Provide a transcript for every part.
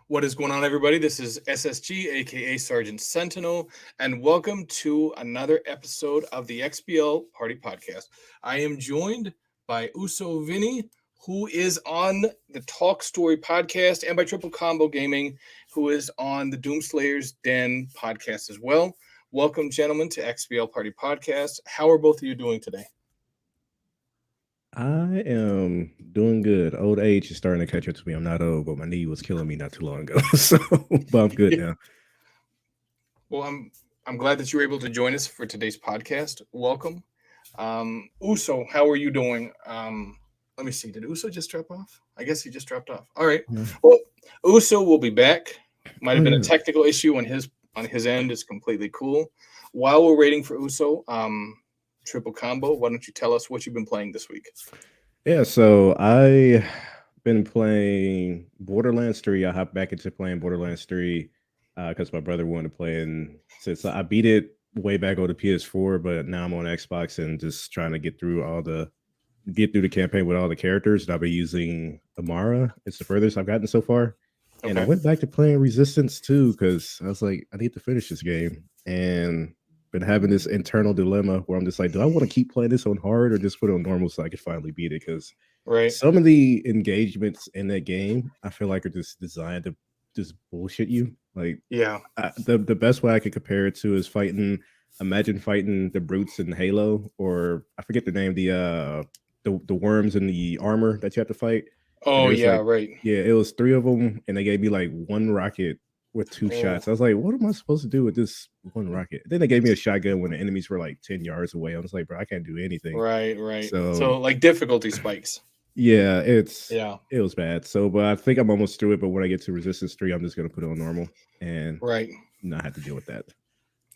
What is going on, everybody? This is SSG, aka Sergeant Sentinel, and welcome to another episode of the XBL Party Podcast. I am joined by Vinny, who is on the Talk Story podcast, and by Triple Combo Gaming, who is on the Doomslayer's Den podcast as well. Welcome, gentlemen, to XBL Party Podcast. How are both of you doing today? I am doing good. Old age is starting to catch up to me. I'm not old, but my knee was killing me not too long ago. So, but I'm good now. Well, I'm glad that you were able to join us for today's podcast. Welcome. Uso, how are you doing? Let me see. Did Uso just drop off? I guess he just dropped off. All right. Yeah. Well, Uso will be back. Might have Oh, been a yeah. technical issue on his end. It's completely cool. While we're waiting for Uso, Triple Combo, why don't you tell us what you've been playing this week? Yeah, so I been playing Borderlands 3. I hopped back into playing Borderlands 3 because my brother wanted to play, and since I beat it way back on the PS4, but now I'm on Xbox and just trying to get through the campaign with all the characters. And I've been using Amara. It's the furthest I've gotten so far. And I Okay. went back to playing Resistance too because I was like, I need to finish this game, and been having this internal dilemma where I'm just like, do I want to keep playing this on hard or just put it on normal so I can finally beat it? Because Right. some of the engagements in that game, I feel like are just designed to just bullshit you. Like Yeah. the best way I could compare it to is fighting. Imagine fighting the brutes in Halo, or I forget the name, the worms in the armor that you have to fight. And Oh, there's yeah. like, Right. yeah, it was three of them, and they gave me like one rocket with two Oh. shots. I was like, what am I supposed to do with this one rocket? Then they gave me a shotgun when the enemies were like 10 yards away. I was like, bro, I can't do anything. Right. Right. So So, like, difficulty spikes. yeah, Yeah. it was bad. So, but I think I'm almost through it. But when I get to Resistance 3, I'm just gonna put it on normal and Right. not have to deal with that.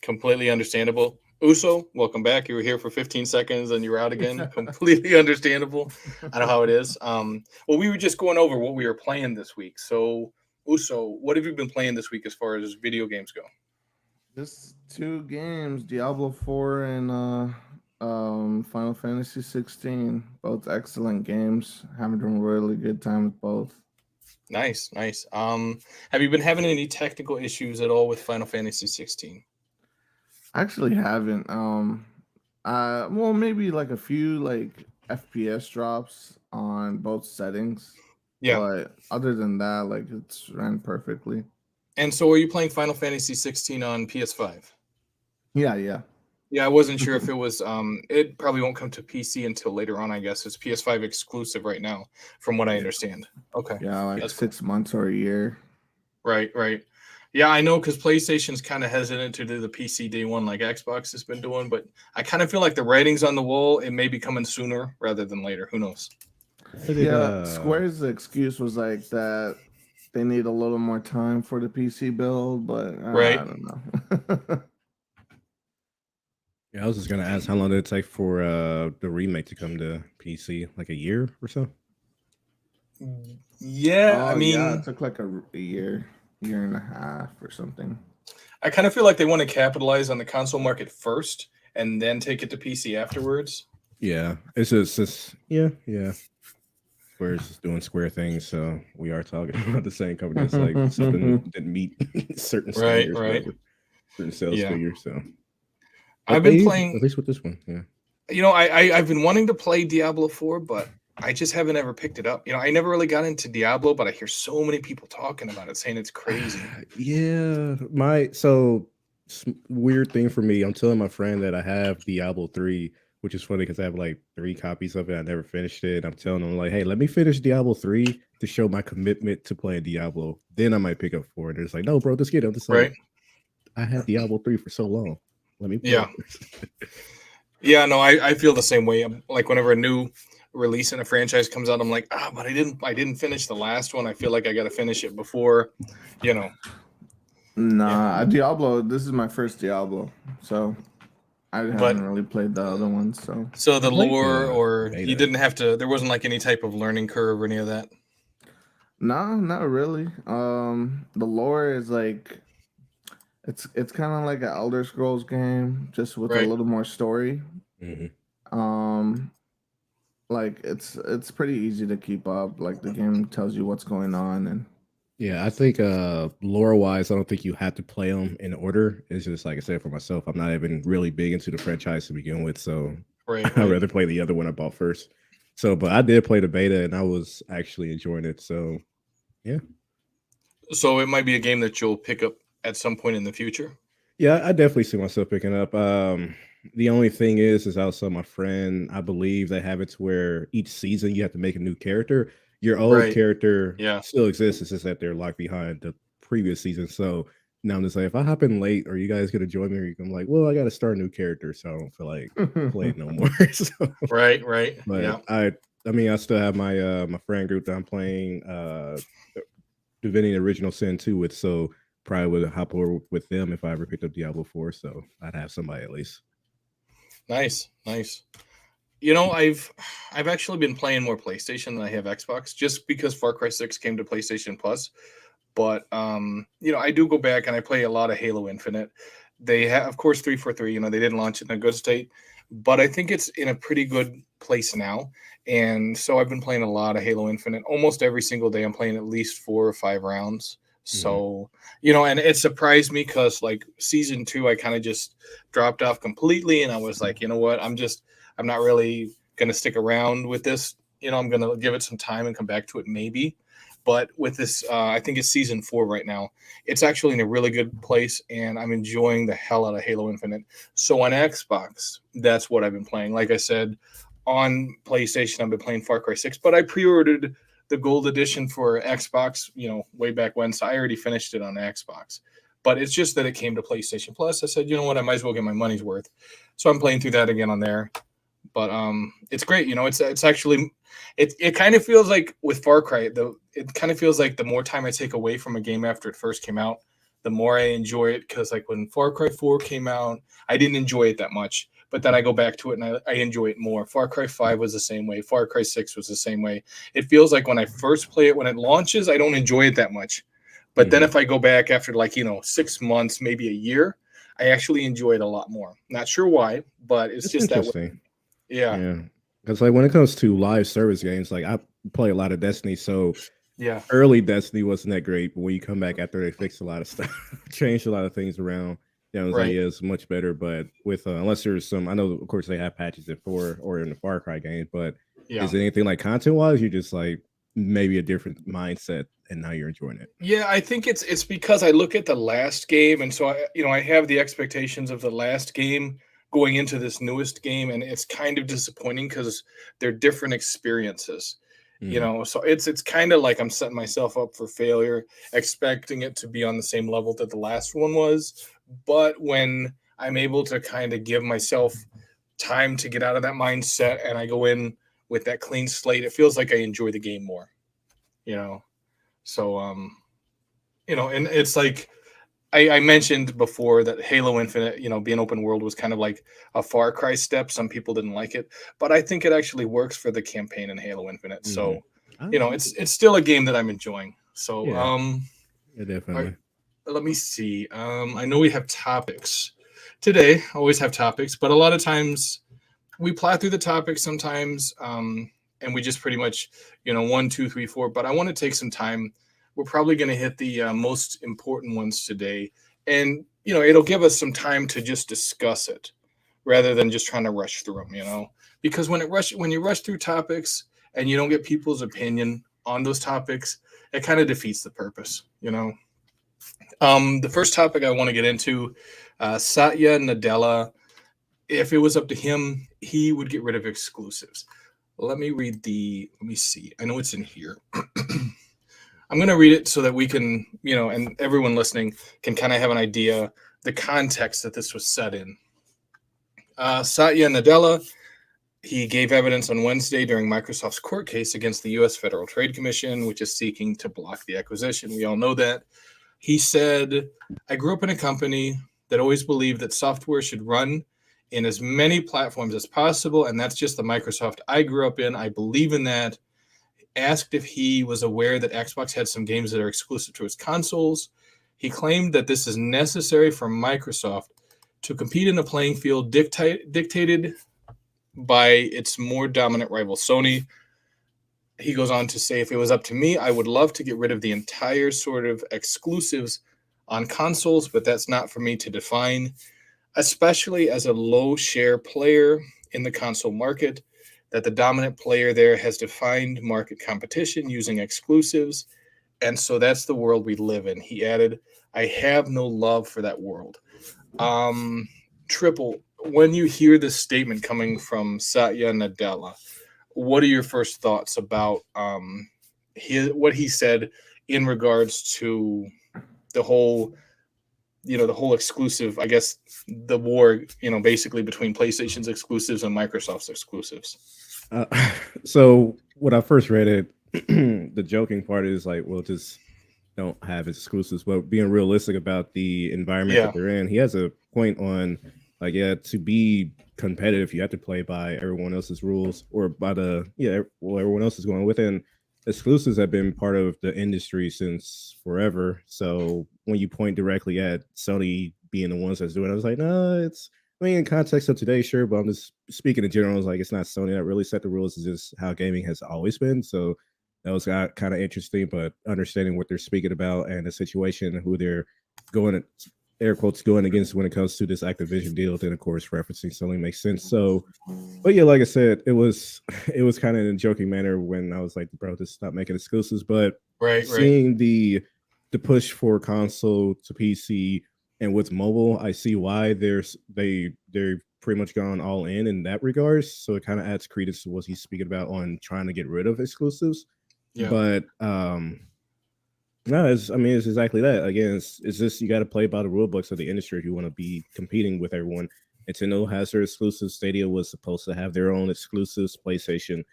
Completely understandable. Uso, welcome back. You were here for 15 seconds and you were out again. Completely understandable. I know how it is. Well, we were just going over what we were playing this week. So, Uso, what have you been playing this week as far as video games go? Just two games, Diablo 4 and Final Fantasy 16. Both excellent games. Having a really good time with both. Nice, nice. Have you been having any technical issues at all with Final Fantasy 16? I actually haven't. Well, maybe like a few like FPS drops on both settings. Yeah. But other than that, like it's ran perfectly. And so, are you playing Final Fantasy 16 on PS5? Yeah. Yeah, I wasn't sure if it was. It probably won't come to PC until later on. I guess it's PS5 exclusive right now, from what I understand. Okay. Yeah, like That's 6 months or a year. Right, right. Yeah, I know because PlayStation's kind of hesitant to do the PC day one like Xbox has been doing, but I kind of feel like the writing's on the wall. It may be coming sooner rather than later. Who knows? Yeah, Square's excuse was like that they need a little more time for the PC build, but Right. I don't know. Yeah, I was just gonna ask how long did it take for the remake to come to PC? Like a year or so? Yeah, I mean, yeah, it took like a year and a half or something. I kind of feel like they want to capitalize on the console market first and then take it to PC afterwards. Yeah, it's just yeah. Square's just doing Square things, so we are talking about the same company. It's like something didn't meet certain Right, standards, right. certain sales Yeah. figures. So I've But been at playing, least with this one, yeah. I've been wanting to play Diablo 4, but I just haven't ever picked it up. I never really got into Diablo, but I hear so many people talking about it, saying it's crazy. Yeah, weird thing for me. I'm telling my friend that I have Diablo 3, which is funny because I have like 3 copies of it. I never finished it. I'm telling them like, hey, let me finish Diablo 3 to show my commitment to playing Diablo. Then I might pick up 4. And it's like, no, bro, just get it. I'm just like, Right? I had Diablo 3 for so long. Let me play Yeah. it. Yeah, no, I feel the same way. I'm like whenever a new release in a franchise comes out, I'm like, but I didn't finish the last one. I feel like I got to finish it before, you know. Nah, Diablo. This is my first Diablo, so I But haven't really played the other ones. so the I like lore, the or you beta. didn't have to. There wasn't like any type of learning curve or any of that. Nah, not really. The lore is like it's kind of like an Elder Scrolls game, just with a Right. little more story. Mhm. Like it's pretty easy to keep up. Like the game tells you what's going on, and Yeah, I think lore wise, I don't think you have to play them in order. It's just like I said for myself, I'm not even really big into the franchise to begin with, so Right, I'd right. rather play the other one I bought first. So, but I did play the beta and I was actually enjoying it. So, yeah. So it might be a game that you'll pick up at some point in the future. Yeah, I definitely see myself picking up. The only thing is also my friend, I believe they have it to where each season you have to make a new character. Your old Right. character Yeah. still exists. It's just that they're locked behind the previous season. So now I'm just like, if I hop in late, are you guys gonna join me? Or I'm like, well, I got to start a new character, so I don't feel like playing no more. So, Right, right. but Yeah. I mean, I still have my friend group that I'm playing the Vinny Original Sin 2 with, so probably would hop over with them if I ever picked up Diablo 4. So I'd have somebody at least. Nice, nice. You know, I've actually been playing more PlayStation than I have Xbox, just because Far Cry 6 came to PlayStation Plus. But you know, I do go back and I play a lot of Halo Infinite. They have, of course, 343. You know, they didn't launch it in a good state, but I think it's in a pretty good place now. And so I've been playing a lot of Halo Infinite. Almost every single day, I'm playing at least 4 or 5 rounds. Mhm. So you know, and it surprised me because like season 2, I kind of just dropped off completely, and I was like, you know what, I'm not really gonna stick around with this. You know, I'm gonna give it some time and come back to it maybe. But with this, I think it's season 4 right now. It's actually in a really good place, and I'm enjoying the hell out of Halo Infinite. So on Xbox, that's what I've been playing. Like I said, on PlayStation, I've been playing Far Cry 6, but I pre-ordered the gold edition for Xbox, you know, way back when. So I already finished it on Xbox. But it's just that it came to PlayStation Plus. I said, you know what, I might as well get my money's worth. So I'm playing through that again on there. But it's great. You know, it's actually it kind of feels like with Far Cry, it kind of feels like the more time I take away from a game after it first came out, the more I enjoy it. Because like when Far Cry 4 came out, I didn't enjoy it that much. But then I go back to it and I enjoy it more. Far Cry 5 was the same way. Far Cry 6 was the same way. It feels like when I first play it, when it launches, I don't enjoy it that much. But then Mhm. if I go back after like, you know, 6 months, maybe a year, I actually enjoy it a lot more. Not sure why, but it's That's just that way. interesting. Yeah. Yeah, because like when it comes to live service games, like I play a lot of Destiny, so Yeah. early Destiny wasn't that great, but when you come back after they fixed a lot of stuff, changed a lot of things around, yeah, I was like, Right. yeah, it's much better. But with unless there's some, I know of course they have patches in 4 or in the Far Cry game, but Yeah. is it anything like content wise? You're just like maybe a different mindset, and now you're enjoying it. Yeah, I think it's because I look at the last game, and so I, you know, I have the expectations of the last game going into this newest game, and it's kind of disappointing because they're different experiences. You Mhm. know, so it's kind of like I'm setting myself up for failure, expecting it to be on the same level that the last one was. But when I'm able to kind of give myself time to get out of that mindset and I go in with that clean slate, it feels like I enjoy the game more, you know. So you know, and it's like I mentioned before that Halo Infinite, you know, being open world was kind of like a Far Cry step. Some people didn't like it, but I think it actually works for the campaign in Halo Infinite. So, Mhm. I, you know, it's still a game that I'm enjoying. So, yeah, yeah, all right, definitely. let me see. I know we have topics today. Always have topics, but a lot of times we plow through the topics sometimes, and we just pretty much, you know, 1, 2, 3, 4. But I want to take some time. We're probably going to hit the most important ones today, and you know, it'll give us some time to just discuss it rather than just trying to rush through them. You know, because when you rush through topics and you don't get people's opinion on those topics, it kind of defeats the purpose. You know, the first topic I want to get into, Satya Nadella, if it was up to him, he would get rid of exclusives. Let me see. I know it's in here. I'm going to read it so that we can, you know, and everyone listening can kind of have an idea the context that this was set in. Satya Nadella, he gave evidence on Wednesday during Microsoft's court case against the U.S. Federal Trade Commission, which is seeking to block the acquisition. We all know that. He said, I grew up in a company that always believed that software should run in as many platforms as possible. And that's just the Microsoft I grew up in. I believe in that. Asked if he was aware that Xbox had some games that are exclusive to its consoles. He claimed that this is necessary for Microsoft to compete in a playing field dictated by its more dominant rival Sony. he goes on to say, if it was up to me, I would love to get rid of the entire sort of exclusives on consoles, but that's not for me to define, especially as a low share player in the console market, that the dominant player there has defined market competition using exclusives. And so that's the world we live in. He added, I have no love for that world. Triple, when you hear this statement coming from Satya Nadella, what are your first thoughts about what he said in regards to the whole, the whole exclusive, I guess, the war, basically between PlayStation's exclusives and Microsoft's exclusives? So when I first read it, the joking part is like, well, just don't have exclusives, but being realistic about the environment that they're in, he has a point on, like, yeah, to be competitive, you have to play by everyone else's rules, or by everyone else is going with it. And exclusives have been part of the industry since forever. So when you point directly at Sony being the ones that's doing it, I was like, no, in context of today, sure, but I'm just speaking in general. It's like, it's not Sony that really set the rules. It's just how gaming has always been. So that was kind of interesting, but understanding what they're speaking about and the situation and who they're going, air quotes, going against when it comes to this Activision deal, then of course referencing Sony makes sense. So, but yeah, like I said, it was kind of in a joking manner when I was like, bro, just stop making exclusives. But seeing the push for console to PC and what's mobile, I see why they're pretty much gone all in that regards. So it kind of adds credence to what he's speaking about on trying to get rid of exclusives. Yeah. But no, it's exactly that. Again, it's just, you got to play by the rule books of the industry if you want to be competing with everyone. Nintendo has their exclusives. Stadia was supposed to have their own exclusives. PlayStation,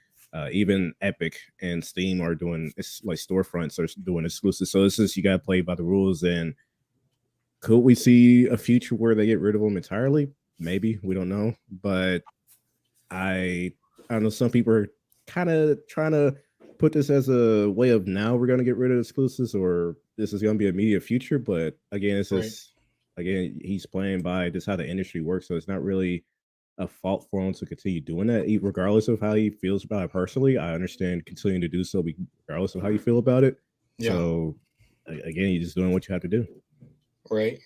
even Epic and Steam are doing, it's like storefronts are doing exclusives. So it's just, you got to play by the rules. And could we see a future where they get rid of them entirely? Maybe, we don't know. But I don't know. Some people are kind of trying to put this as a way of, now we're going to get rid of exclusives, or this is going to be a immediate future. But again, it's just, again, he's playing by just how the industry works. So it's not really a fault for him to continue doing that, regardless of how he feels about it personally. I understand continuing to do so regardless of how you feel about it. Yeah. So again, you're just doing what you have to do. Right.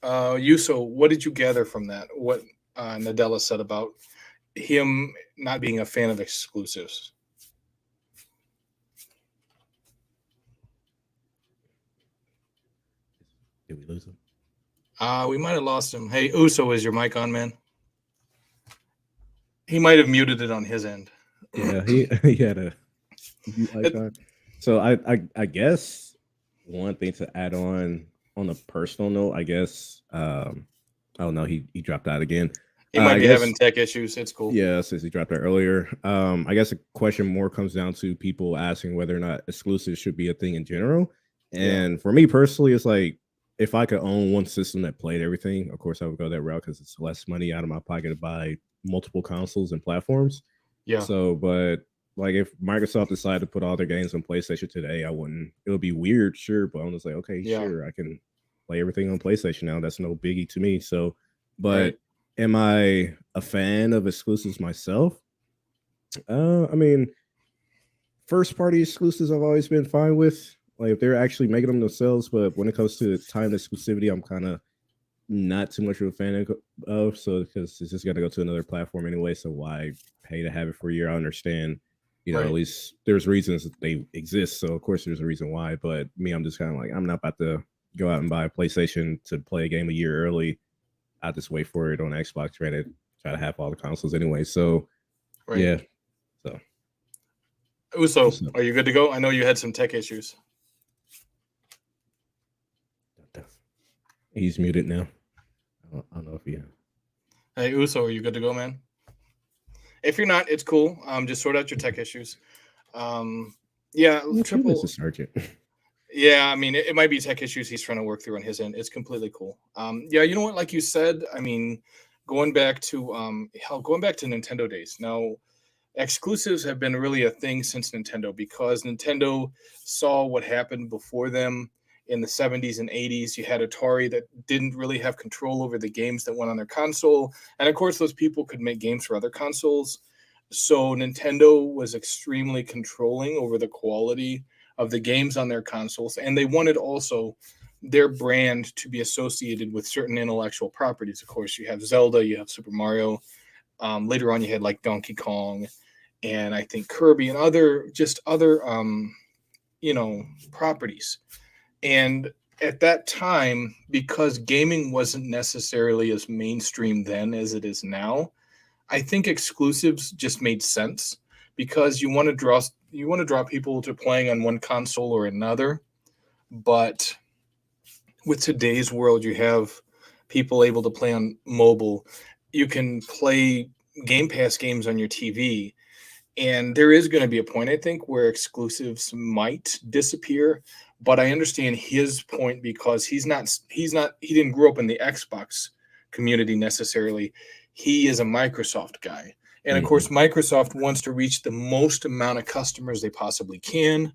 Yuso, what did you gather from that? What Nadella said about him not being a fan of exclusives? Did we lose him? We might have lost him. Hey, Uso, is your mic on, man? He might have muted it on his end. Yeah, he had a mute icon. So I guess one thing to add on a personal note, I guess, oh no, he dropped out again. He might be having tech issues. It's cool. Yeah, since he dropped out earlier. I guess the question more comes down to people asking whether or not exclusives should be a thing in general. And for me personally, it's like, if I could own one system that played everything, of course I would go that route, because it's less money out of my pocket to buy multiple consoles and platforms. Yeah. So, but like, if Microsoft decided to put all their games on PlayStation today, I wouldn't. It would be weird, sure, but I'm just like, okay, sure, I can play everything on PlayStation now. That's no biggie to me. So, but am I a fan of exclusives myself? First party exclusives I've always been fine with. Like, if they're actually making them themselves, but when it comes to time exclusivity, I'm kind of not too much of a fan of. So, because it's just got to go to another platform anyway, so why pay to have it for a year? I understand, at least there's reasons that they exist. So, of course, there's a reason why. But me, I'm just kind of like, I'm not about to go out and buy a PlayStation to play a game a year early. I'll just wait for it on Xbox, try to have all the consoles anyway. So, yeah. So, Uso, are you good to go? I know you had some tech issues. He's muted now. I don't know if he. Hey, Uso, are you good to go, man? If you're not, it's cool. Just sort out your tech issues. Triple. Sergeant. Yeah, it might be tech issues he's trying to work through on his end. It's completely cool. You know what? Like you said, going back to Nintendo days. Now, exclusives have been really a thing since Nintendo, because Nintendo saw what happened before them. In the 70s and 80s, you had Atari that didn't really have control over the games that went on their console. And of course, those people could make games for other consoles. So Nintendo was extremely controlling over the quality of the games on their consoles, and they wanted also their brand to be associated with certain intellectual properties. Of course, you have Zelda, you have Super Mario. Later on, you had like Donkey Kong, and I think Kirby and other properties. And at that time, because gaming wasn't necessarily as mainstream then as it is now, I think exclusives just made sense because you want to draw people to playing on one console or another. But with today's world, you have people able to play on mobile. You can play Game Pass games on your TV, and there is going to be a point, I think, where exclusives might disappear. But I understand his point because he didn't grow up in the Xbox community necessarily. He is a Microsoft guy. And of course, Microsoft wants to reach the most amount of customers they possibly can.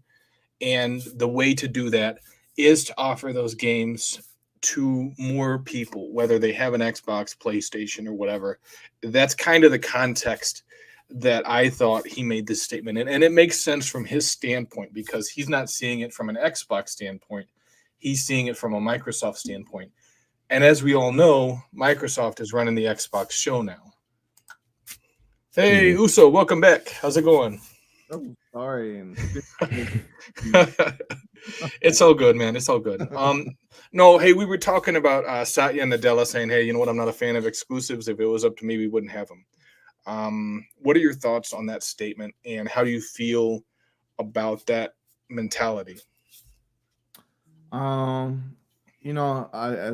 And the way to do that is to offer those games to more people, whether they have an Xbox, PlayStation, or whatever. That's kind of the context that I thought he made this statement. And it makes sense from his standpoint because he's not seeing it from an Xbox standpoint. He's seeing it from a Microsoft standpoint. And as we all know, Microsoft is running the Xbox show now. Hey, Uso, welcome back. How's it going? Oh, sorry. It's all good, man. It's all good. No, hey, we were talking about Satya and Nadella saying, hey, you know what? I'm not a fan of exclusives. If it was up to me, we wouldn't have them. What are your thoughts on that statement, and how do you feel about that mentality? I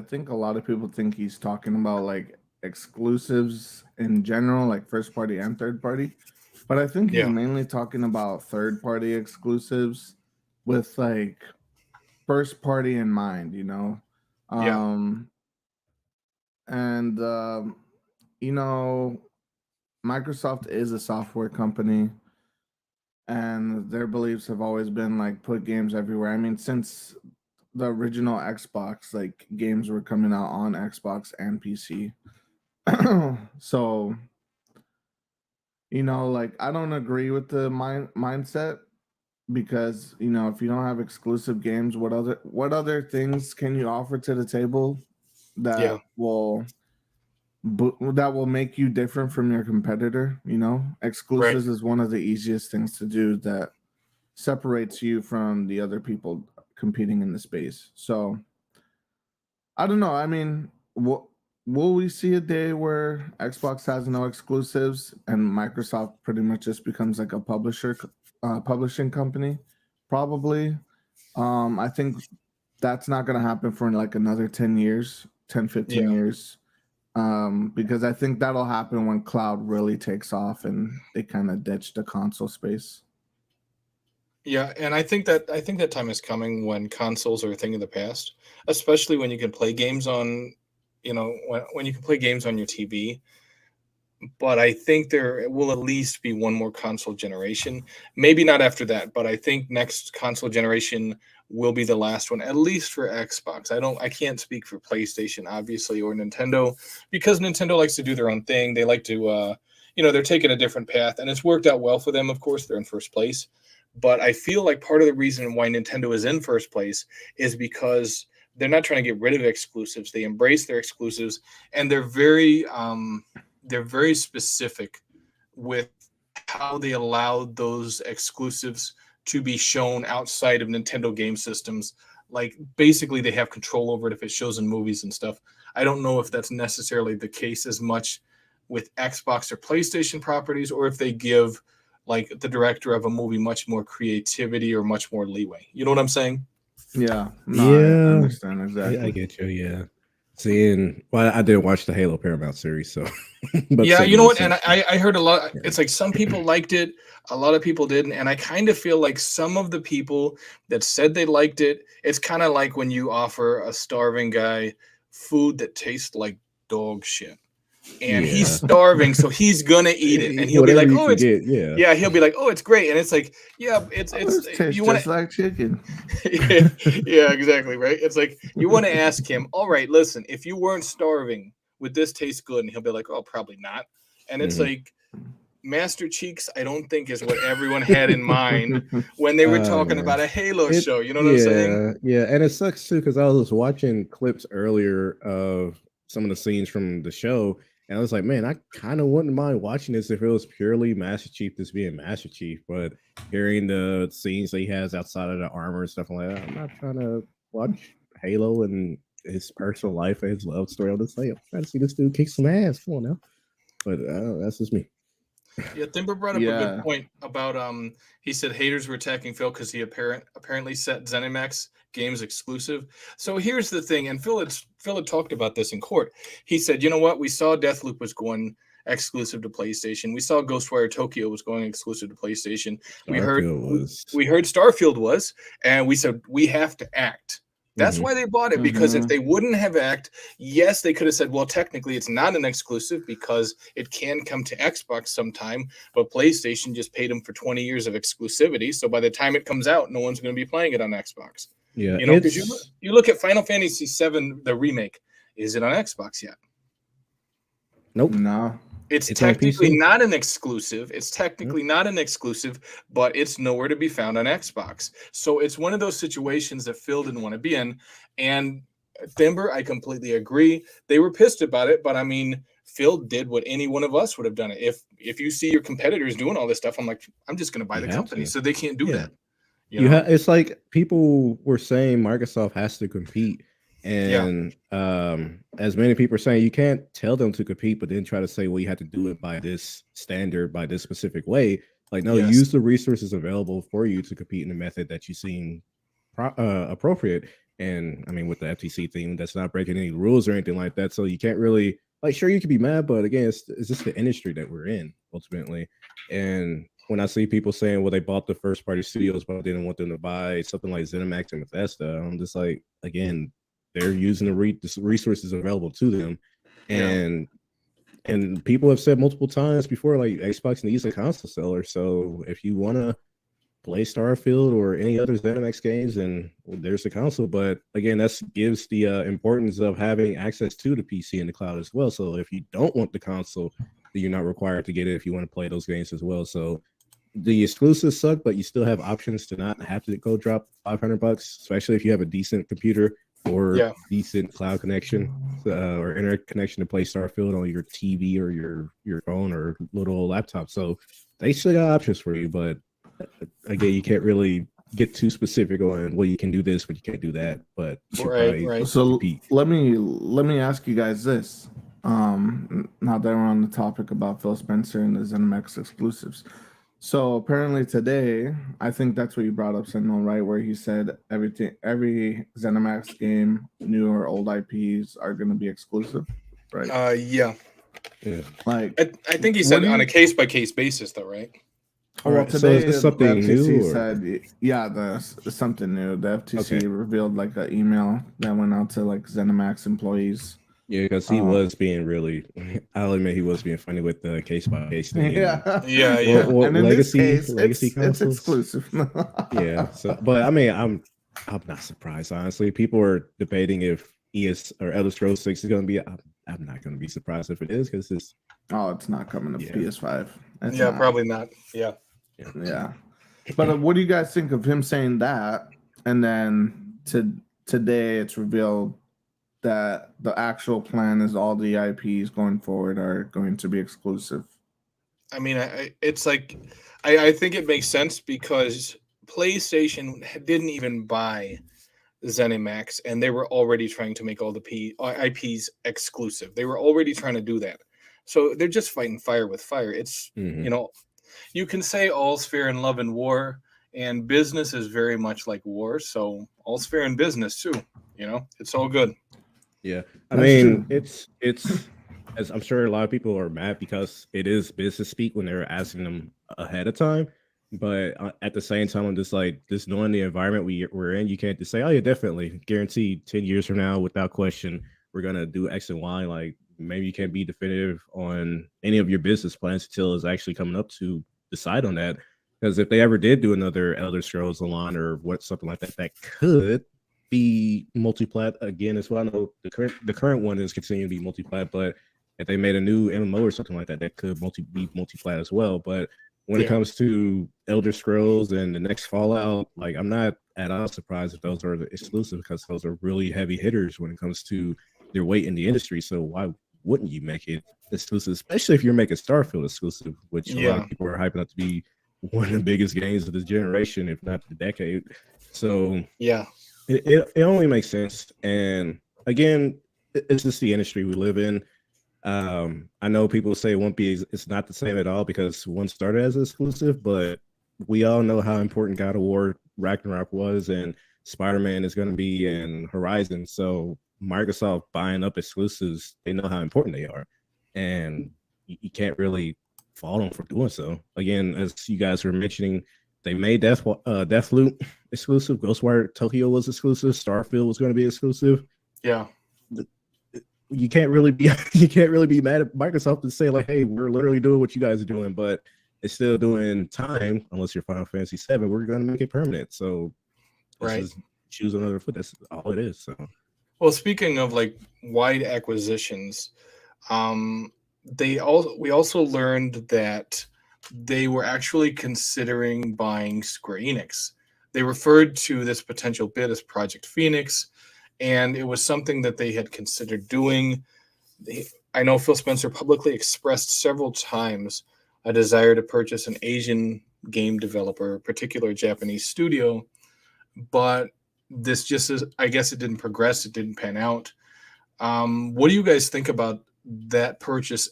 think a lot of people think he's talking about like exclusives in general, like first party and third party. But I think he's mainly talking about third party exclusives with like first party in mind, And Microsoft is a software company, and their beliefs have always been like put games everywhere. I mean, since the original Xbox, like games were coming out on Xbox and PC. So, like I don't agree with the mindset because if you don't have exclusive games, what other things can you offer to the table that will make you different from your competitor? Exclusives is one of the easiest things to do that separates you from the other people competing in the space. So I don't know. I mean, will we see a day where Xbox has no exclusives and Microsoft pretty much just becomes like a publishing company? Probably. I think that's not going to happen for like another 10 years, 10, 15 years. Because I think that'll happen when cloud really takes off and they kind of ditch the console space. Yeah, and I think that time is coming when consoles are a thing of the past, especially when you can play games on, when you can play games on your TV. But I think there will at least be one more console generation. Maybe not after that, but I think next console generation will be the last one, at least for Xbox. I can't speak for PlayStation, obviously, or Nintendo, because Nintendo likes to do their own thing. They like to, they're taking a different path, and it's worked out well for them. Of course, they're in first place. But I feel like part of the reason why Nintendo is in first place is because they're not trying to get rid of exclusives. They embrace their exclusives, and they're very specific with how they allow those exclusives to be shown outside of Nintendo game systems. Like basically they have control over it if it shows in movies and stuff. I don't know if that's necessarily the case as much with Xbox or PlayStation properties, or if they give like the director of a movie much more creativity or much more leeway. You know what I'm saying? Yeah. No, I understand exactly. I get you. Yeah. I didn't watch the Halo Paramount series, so. But yeah, you know what? And I heard a lot. It's like some people liked it, a lot of people didn't, and I kind of feel like some of the people that said they liked it, it's kind of like when you offer a starving guy food that tastes like dog shit. And he's starving, so he's gonna eat it, and he'll be like, "Oh, he'll be like, "Oh, it's great," and it's like, "Yeah, it's you want just like chicken." yeah, exactly, right. It's like you want to ask him, "All right, listen, if you weren't starving, would this taste good?" And he'll be like, "Oh, probably not." And it's like Master Cheeks, I don't think is what everyone had in mind when they were talking about a Halo show. You know what I'm saying? Yeah, and it sucks too because I was watching clips earlier of some of the scenes from the show, and I was like, man, I kind of wouldn't mind watching this if it was purely Master Chief just being Master Chief, but hearing the scenes that he has outside of the armor and stuff like that, I'm not trying to watch Halo and his personal life and his love story. I'm just like, I'm trying to see this dude kick some ass. Come on now. But that's just me. Yeah, Timber brought up a good point about he said haters were attacking Phil because he apparently set ZeniMax games exclusive. So here's the thing, and Phil had talked about this in court. He said, you know what, we saw Deathloop was going exclusive to PlayStation. We saw Ghostwire Tokyo was going exclusive to PlayStation. We heard Starfield was, and we said we have to act. That's why they bought it, because if they wouldn't have act, yes, they could have said, well, technically it's not an exclusive because it can come to Xbox sometime, but PlayStation just paid them for 20 years of exclusivity. So by the time it comes out, no one's going to be playing it on Xbox. Yeah, you know, because you look at Final Fantasy VII, the remake. Is it on Xbox yet? Nope. No. It's technically not an exclusive. It's technically not an exclusive, but it's nowhere to be found on Xbox. So it's one of those situations that Phil didn't want to be in. And Thimber, I completely agree. They were pissed about it, but I mean, Phil did what any one of us would have done. If you see your competitors doing all this stuff, I'm like, I'm just going to buy the company. So they can't do that. You know? It's like people were saying Microsoft has to compete. And as many people are saying, you can't tell them to compete, but then try to say, well, you have to do it by this standard, by this specific way. Like, no, use the resources available for you to compete in the method that you seem appropriate. And I mean, with the FTC thing, that's not breaking any rules or anything like that. So you can't really, like, sure, you could be mad, but again, it's just the industry that we're in ultimately. And when I see people saying, well, they bought the first party studios, but I didn't want them to buy something like ZeniMax and Bethesda, I'm just like, again, they're using the resources available to them. And people have said multiple times before, like, Xbox needs a console seller. So if you want to play Starfield or any other ZeniMax games, then there's the console. But again, that gives the importance of having access to the PC and the cloud as well. So if you don't want the console, then you're not required to get it if you want to play those games as well. So the exclusives suck, but you still have options to not have to go drop $500, especially if you have a decent computer or decent cloud connection or internet connection to play Starfield on your TV or your phone or little laptop. So they still got options for you, but again, you can't really get too specific on, well, you can do this, but you can't do that. But right. So let me ask you guys this. Now that we're on the topic about Phil Spencer and the ZeniMax exclusives. So apparently today, I think that's what you brought up, Sentinel, right? Where he said every ZeniMax game, new or old IPs, are going to be exclusive, right? Yeah. Like, I think he said on a case by case basis, though, right? All right. Today, so is this something new? Said, there's something new. The FTC revealed like an email that went out to like ZeniMax employees. Yeah, because he was being really, I'll admit he was being funny with the case by case thing. Yeah. And in legacy it's exclusive. So, but I mean, I'm not surprised, honestly. People are debating if ES or Elder Scrolls 6 is going to be. I'm not going to be surprised if it is, because it's not coming to PS5. Probably not. Yeah. But what do you guys think of him saying that? And then today it's revealed that the actual plan is all the IPs going forward are going to be exclusive. I mean, it's like, I think it makes sense because PlayStation didn't even buy ZeniMax, and they were already trying to make all the IPs exclusive. They were already trying to do that. So they're just fighting fire with fire. It's, you know, you can say all's fair in love and war, and business is very much like war. So all's fair in business too. You know, it's all good. Yeah, I mean, it's as I'm sure a lot of people are mad because it is business speak when they're asking them ahead of time. But at the same time, I'm just like, just knowing the environment we're in, you can't just say, oh yeah, definitely guaranteed 10 years from now, without question, we're gonna do X and Y. Like, maybe you can't be definitive on any of your business plans until it's actually coming up to decide on that. Because if they ever did do another Elder Scrolls Online or something like that, that could be multi-plat again as well. I know the current one is continuing to be multi-plat, but if they made a new MMO or something like that, that could be multi-plat as well. But when it comes to Elder Scrolls and the next Fallout, like I'm not at all surprised if those are exclusive, because those are really heavy hitters when it comes to their weight in the industry. So why wouldn't you make it exclusive, especially if you're making Starfield exclusive, which a lot of people are hyping up to be one of the biggest games of this generation, if not the decade. So it only makes sense. And again, it's just the industry we live in. I know people say it won't be, it's not the same at all because one started as exclusive, but we all know how important God of War Ragnarok was, and Spider-Man is going to be in Horizon. So Microsoft buying up exclusives, they know how important they are, and you can't really fault them for doing so. Again, as you guys were mentioning, they made Deathloop exclusive. Ghostwire Tokyo was exclusive. Starfield was going to be exclusive. Yeah. You can't really be mad at Microsoft and say like, hey, we're literally doing what you guys are doing, but it's still doing time. Unless you're Final Fantasy VII, we're going to make it permanent. So just choose another foot. That's all it is. So, well, speaking of like wide acquisitions, we also learned that they were actually considering buying Square Enix. They referred to this potential bid as Project Phoenix, and it was something that they had considered doing. I know Phil Spencer publicly expressed several times a desire to purchase an Asian game developer, a particular Japanese studio, but this just is, I guess it didn't progress. It didn't pan out. What do you guys think about that purchase?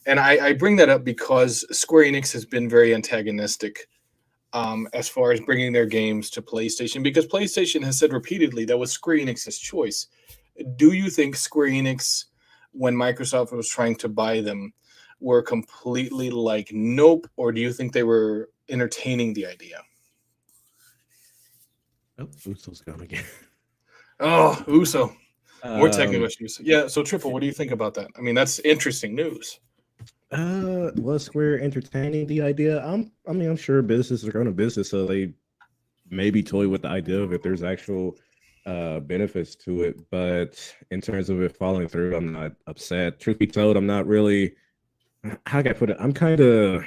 And I bring that up because Square Enix has been very antagonistic as far as bringing their games to PlayStation, because PlayStation has said repeatedly that was Square Enix's choice. Do you think Square Enix, when Microsoft was trying to buy them, were completely like, nope, or do you think they were entertaining the idea? Oh, Uso's gone again. Oh, Uso. More technical issues. Yeah, so Triple, what do you think about that? I mean, that's interesting news. Was Square entertaining the idea? I'm sure businesses are going to business, so they maybe toy with the idea of if there's actual benefits to it. But in terms of it falling through, I'm not upset. Truth be told, I'm not really. How can I put it? I'm kind of.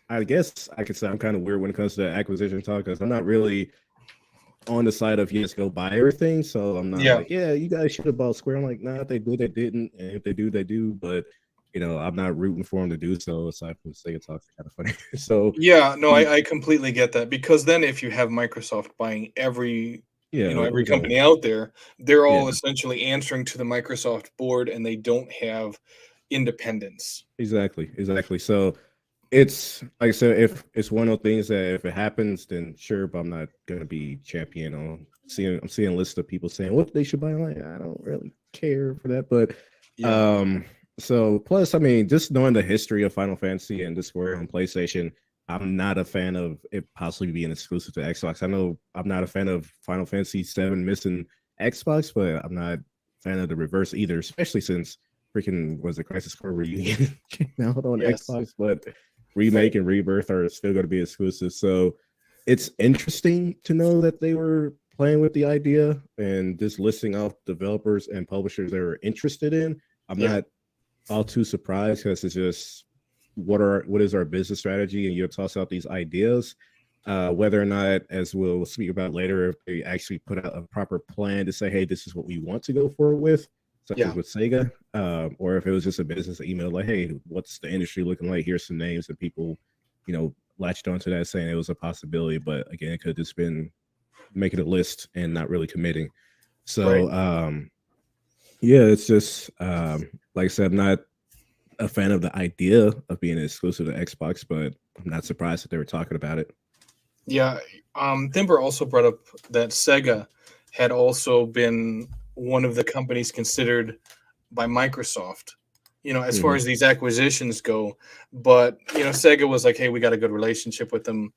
I guess I could say I'm kind of weird when it comes to acquisition talk, because I'm not really on the side of yes, go buy everything. So I'm not like, yeah, you guys should have bought Square. I'm like, nah, if they do, they didn't, and if they do, they do. But I'm not rooting for them to do so. Aside from the Sega talk, kind of funny. So yeah, no, I completely get that, because then if you have Microsoft buying every company out there, they're all essentially answering to the Microsoft board, and they don't have independence. Exactly. So it's like I said, if it's one of those things that if it happens, then sure, but I'm not gonna be champion on I'm seeing lists of people saying what they should buy. I'm like, I don't really care for that. But so plus, I mean, just knowing the history of Final Fantasy and the Square on PlayStation, I'm not a fan of it possibly being exclusive to Xbox. I know I'm not a fan of Final Fantasy VII missing Xbox, but I'm not a fan of the reverse either, especially since freaking was the Crisis Core Reunion came out on Xbox, but Remake and Rebirth are still going to be exclusive. So it's interesting to know that they were playing with the idea and just listing off developers and publishers they were interested in. I'm not all too surprised, because it's just what is our business strategy, and you toss out these ideas. Whether or not, as we'll speak about later, if they actually put out a proper plan to say, hey, this is what we want to go forward with, such as with Sega, or if it was just a business email like, hey, what's the industry looking like? Here's some names, and people, latched onto that saying it was a possibility. But again, it could have just been making a list and not really committing. So, it's just like I said, I'm not a fan of the idea of being exclusive to Xbox, but I'm not surprised that they were talking about it. Yeah, Thimber also brought up that Sega had also been one of the companies considered by Microsoft, as far as these acquisitions go. But, Sega was like, hey, we got a good relationship with them,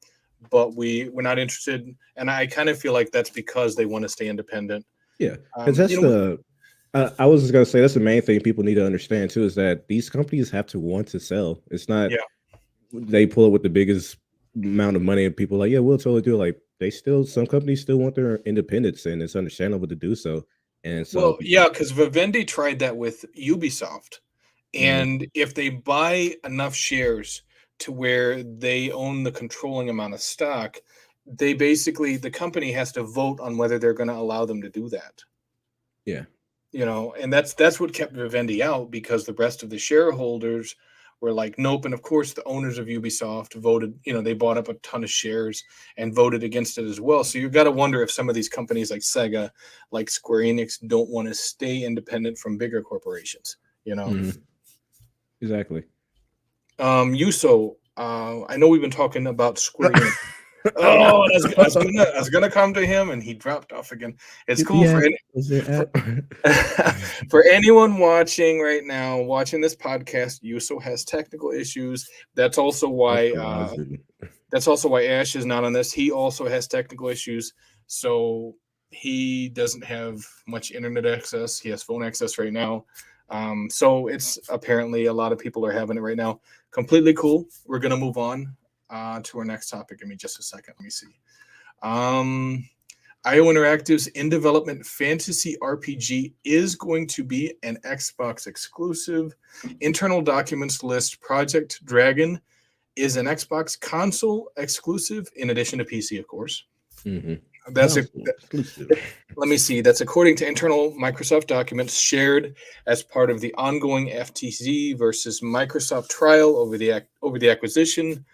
but we're not interested. And I kind of feel like that's because they want to stay independent. Yeah, because that's I was just going to say, that's the main thing people need to understand, too, is that these companies have to want to sell. It's not they pull it with the biggest amount of money and people are like, yeah, we'll totally do it. Like, some companies still want their independence, and it's understandable to do so. And so, Well, yeah, because Vivendi tried that with Ubisoft. And if they buy enough shares to where they own the controlling amount of stock, they basically, the company has to vote on whether they're going to allow them to do that. yeah, And that's what kept Vivendi out, because the rest of the shareholders were like, nope. And of course, the owners of Ubisoft voted, they bought up a ton of shares and voted against it as well. So you've got to wonder if some of these companies like Sega, like Square Enix, don't want to stay independent from bigger corporations, Exactly. Yuso, I know we've been talking about Square Enix. Oh, I was gonna come to him, and he dropped off again. It's cool for anyone watching right now, watching this podcast. Yuso has technical issues. That's also why Ash is not on this. He also has technical issues, so he doesn't have much internet access. He has phone access right now. So it's apparently a lot of people are having it right now. Completely cool. We're gonna move on to our next topic. Give me just a second. Let me see. IO Interactive's in development fantasy RPG is going to be an Xbox exclusive. Internal documents list Project Dragon is an Xbox console exclusive, in addition to PC, of course. That's exclusive. Let me see. That's according to internal Microsoft documents shared as part of the ongoing FTC versus Microsoft trial over the acquisition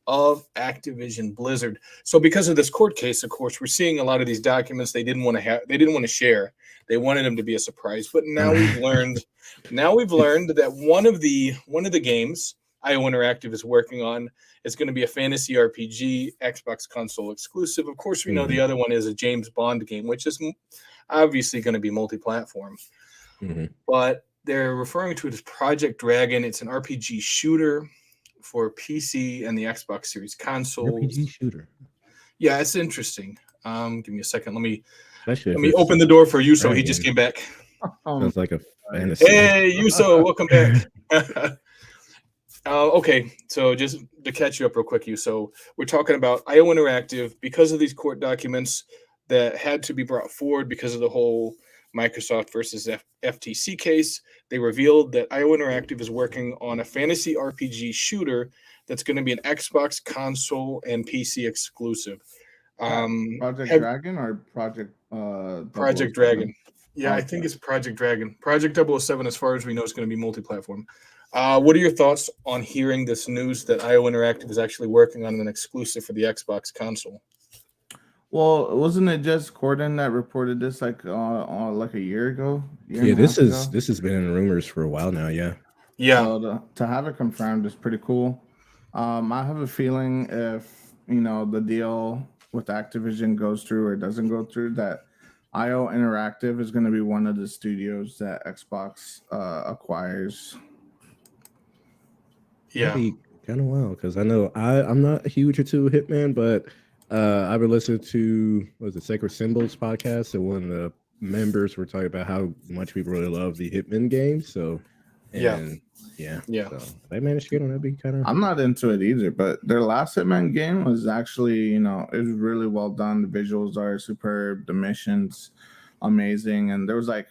of Activision Blizzard. So because of this court case, of course, we're seeing a lot of these documents they didn't want to share. They wanted them to be a surprise. But now we've learned that one of the games IO Interactive is working on is going to be a fantasy RPG, Xbox console exclusive. Of course, we know the other one is a James Bond game, which is obviously going to be multi-platform. But they're referring to it as Project Dragon. It's an RPG shooter for PC and the Xbox Series consoles. RPG shooter. Yeah, it's interesting. Give me a second. Let me open the door for Yuso. He just came back. Sounds like a fantasy. Hey, Yuso, welcome back. Okay, so just to catch you up real quick, Yuso, we're talking about IO Interactive because of these court documents that had to be brought forward because of the whole Microsoft versus FTC case. They revealed that IO Interactive is working on a fantasy RPG shooter that's going to be an Xbox console and PC exclusive. Project Dragon or Project Dragon? Yeah, I think it's Project Dragon. Project 007, as far as we know, is going to be multi-platform. What are your thoughts on hearing this news that IO Interactive is actually working on an exclusive for the Xbox console? Well, wasn't it just Corden that reported this like a year ago? This has been in rumors for a while now. Yeah. So to have it confirmed is pretty cool. I have a feeling if the deal with Activision goes through or doesn't go through, that IO Interactive is going to be one of the studios that Xbox acquires. Yeah, kind of wild because I know I'm not a huge into Hitman, but I've been listening to Sacred Symbols podcast, and one of the members were talking about how much people really love the Hitman game. So so if they managed to get on, that'd be kind of. I'm not into it either, but their last Hitman game was actually, it was really well done. The visuals are superb, the missions amazing, and there was like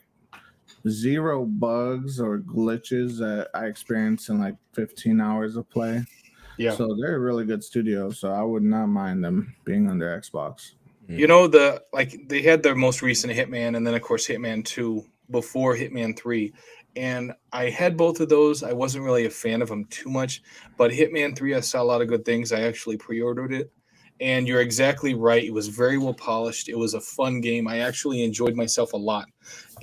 0 bugs or glitches that I experienced in like 15 hours of play. Yeah. So they're a really good studio. So I would not mind them being on their Xbox. They had their most recent Hitman, and then of course Hitman 2 before Hitman 3. And I had both of those. I wasn't really a fan of them too much, but Hitman 3, I saw a lot of good things. I actually pre-ordered it. And you're exactly right. It was very well polished. It was a fun game. I actually enjoyed myself a lot.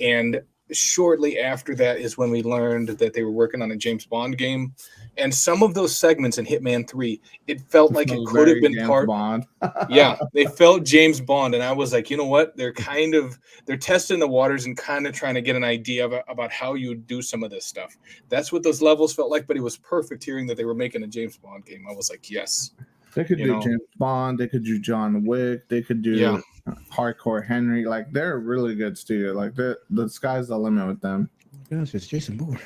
And shortly after that is when we learned that they were working on a James Bond game. And some of those segments in Hitman 3, it felt like it could have been James Bond. Yeah, they felt James Bond. And I was like, you know what? They're testing the waters and kind of trying to get an idea about how you do some of this stuff. That's what those levels felt like. But it was perfect hearing that they were making a James Bond game. I was like, yes. They could do James Bond. They could do John Wick. They could do Hardcore Henry. Like, they're a really good studio. Like, the sky's the limit with them. Gosh, it's Jason Bourne.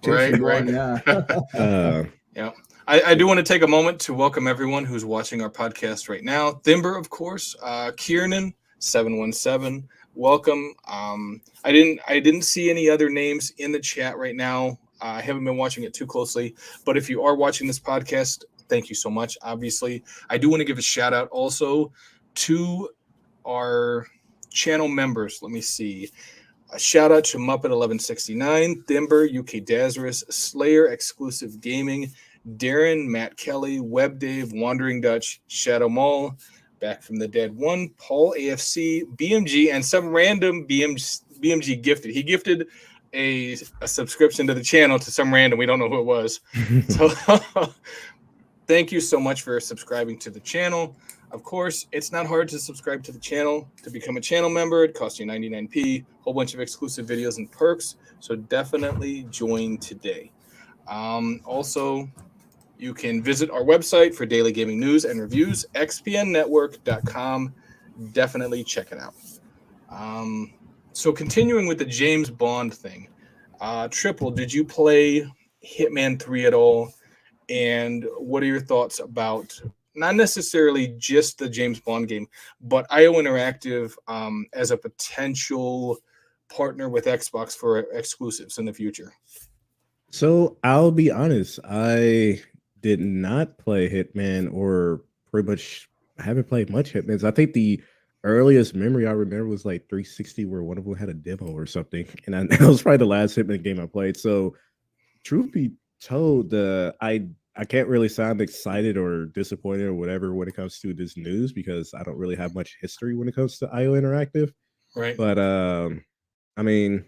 Right. Yeah. Yeah. I do want to take a moment to welcome everyone who's watching our podcast right now. Thimber, of course. Kiernan, 717. welcome. I didn't see any other names in the chat right now. I haven't been watching it too closely, but if you are watching this podcast, thank you so much. Obviously, I do want to give a shout out also to our channel members. Let me see. A shout out to Muppet 1169, Thimber, UK Dazarus, Slayer Exclusive Gaming, Darren, Matt Kelly, Web Dave, Wandering Dutch, Shadow Mall, Back from the Dead 1, Paul AFC, BMG, and some random BMG gifted. He gifted a subscription to the channel to some random. We don't know who it was. So thank you so much for subscribing to the channel. Of course, it's not hard to subscribe to the channel. To become a channel member, it costs you 99p, whole bunch of exclusive videos and perks. So definitely join today. Also, you can visit our website for daily gaming news and reviews, xpnnetwork.com. Definitely check it out. So continuing with the James Bond thing, Triple, did you play Hitman 3 at all? And what are your thoughts about not necessarily just the James Bond game, but IO Interactive as a potential partner with Xbox for exclusives in the future? So I'll be honest, I did not play Hitman, or pretty much I haven't played much Hitmans. I think the earliest memory I remember was like 360, where one of them had a demo or something, and that was probably the last Hitman game I played. So truth be told, I can't really sound excited or disappointed or whatever when it comes to this news, because I don't really have much history when it comes to IO Interactive. Right. But I mean,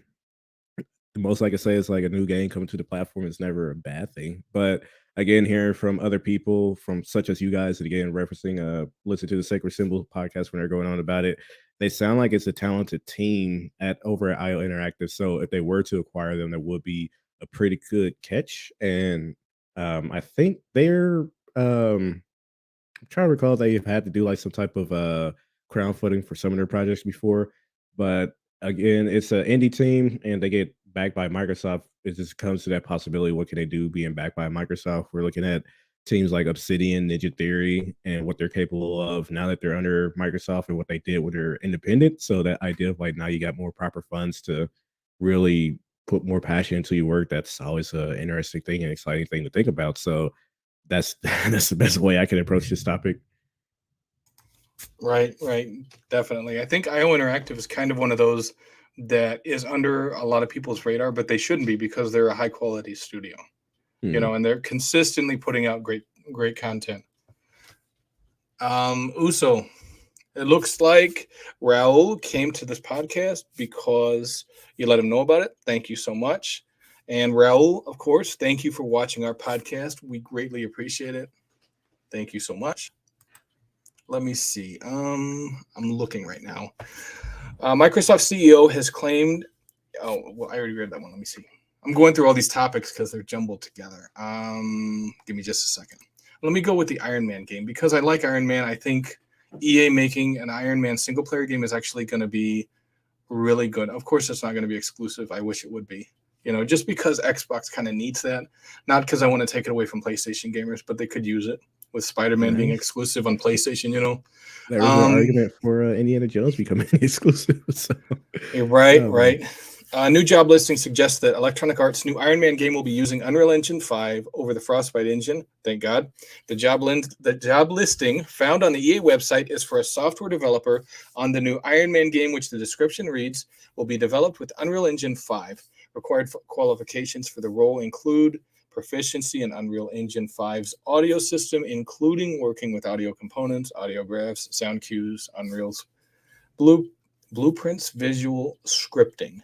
the most I can say is like a new game coming to the platform is never a bad thing. But again, hearing from other people, from such as you guys, and again referencing listen to the Sacred Symbol podcast when they're going on about it, they sound like it's a talented team over at IO Interactive. So if they were to acquire them, there would be a pretty good catch. And I think they're I'm trying to recall they've had to do like some type of crowdfunding for some of their projects before. But again, it's an indie team and they get backed by Microsoft. It just comes to that possibility. What can they do being backed by Microsoft? We're looking at teams like Obsidian, Ninja Theory, and what they're capable of now that they're under Microsoft, and what they did when they're independent. So that idea of like now you got more proper funds to really put more passion into your work, that's always an interesting thing and exciting thing to think about. So that's the best way I can approach this topic. Right, definitely. I think IO Interactive is kind of one of those that is under a lot of people's radar, but they shouldn't be, because they're a high quality studio, and they're consistently putting out great content. Uso, it looks like Raul came to this podcast because you let him know about it. Thank you so much. And Raul, of course, thank you for watching our podcast. We greatly appreciate it. Thank you so much. Let me see. I'm looking right now. Microsoft CEO has claimed. Oh, well, I already read that one. Let me see. I'm going through all these topics because they're jumbled together. Give me just a second. Let me go with the Iron Man game, because I like Iron Man. I think EA making an Iron Man single player game is actually going to be really good. Of course, it's not going to be exclusive. I wish it would be. Just because Xbox kind of needs that. Not because I want to take it away from PlayStation gamers, but they could use it with Spider-Man being exclusive on PlayStation. There was an argument for Indiana Jones becoming exclusive. So. Right. New job listing suggests that Electronic Arts' new Iron Man game will be using Unreal Engine 5 over the Frostbite engine. Thank God. The job listing found on the EA website is for a software developer on the new Iron Man game, which the description reads will be developed with Unreal Engine 5. Required qualifications for the role include proficiency in Unreal Engine 5's audio system, including working with audio components, audio graphs, sound cues, Unreal's blueprints, visual scripting.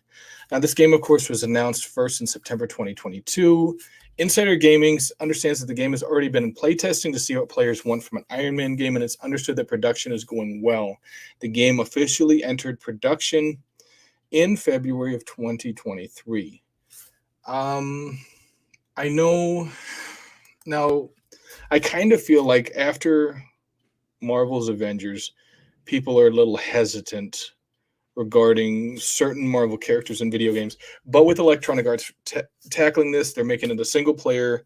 Now, this game, of course, was announced first in September 2022. Insider Gaming understands that the game has already been in playtesting to see what players want from an Iron Man game, and it's understood that production is going well. The game officially entered production in February of 2023. I know now, I kind of feel like after Marvel's Avengers, people are a little hesitant regarding certain Marvel characters in video games. But with Electronic Arts tackling this, they're making it a single player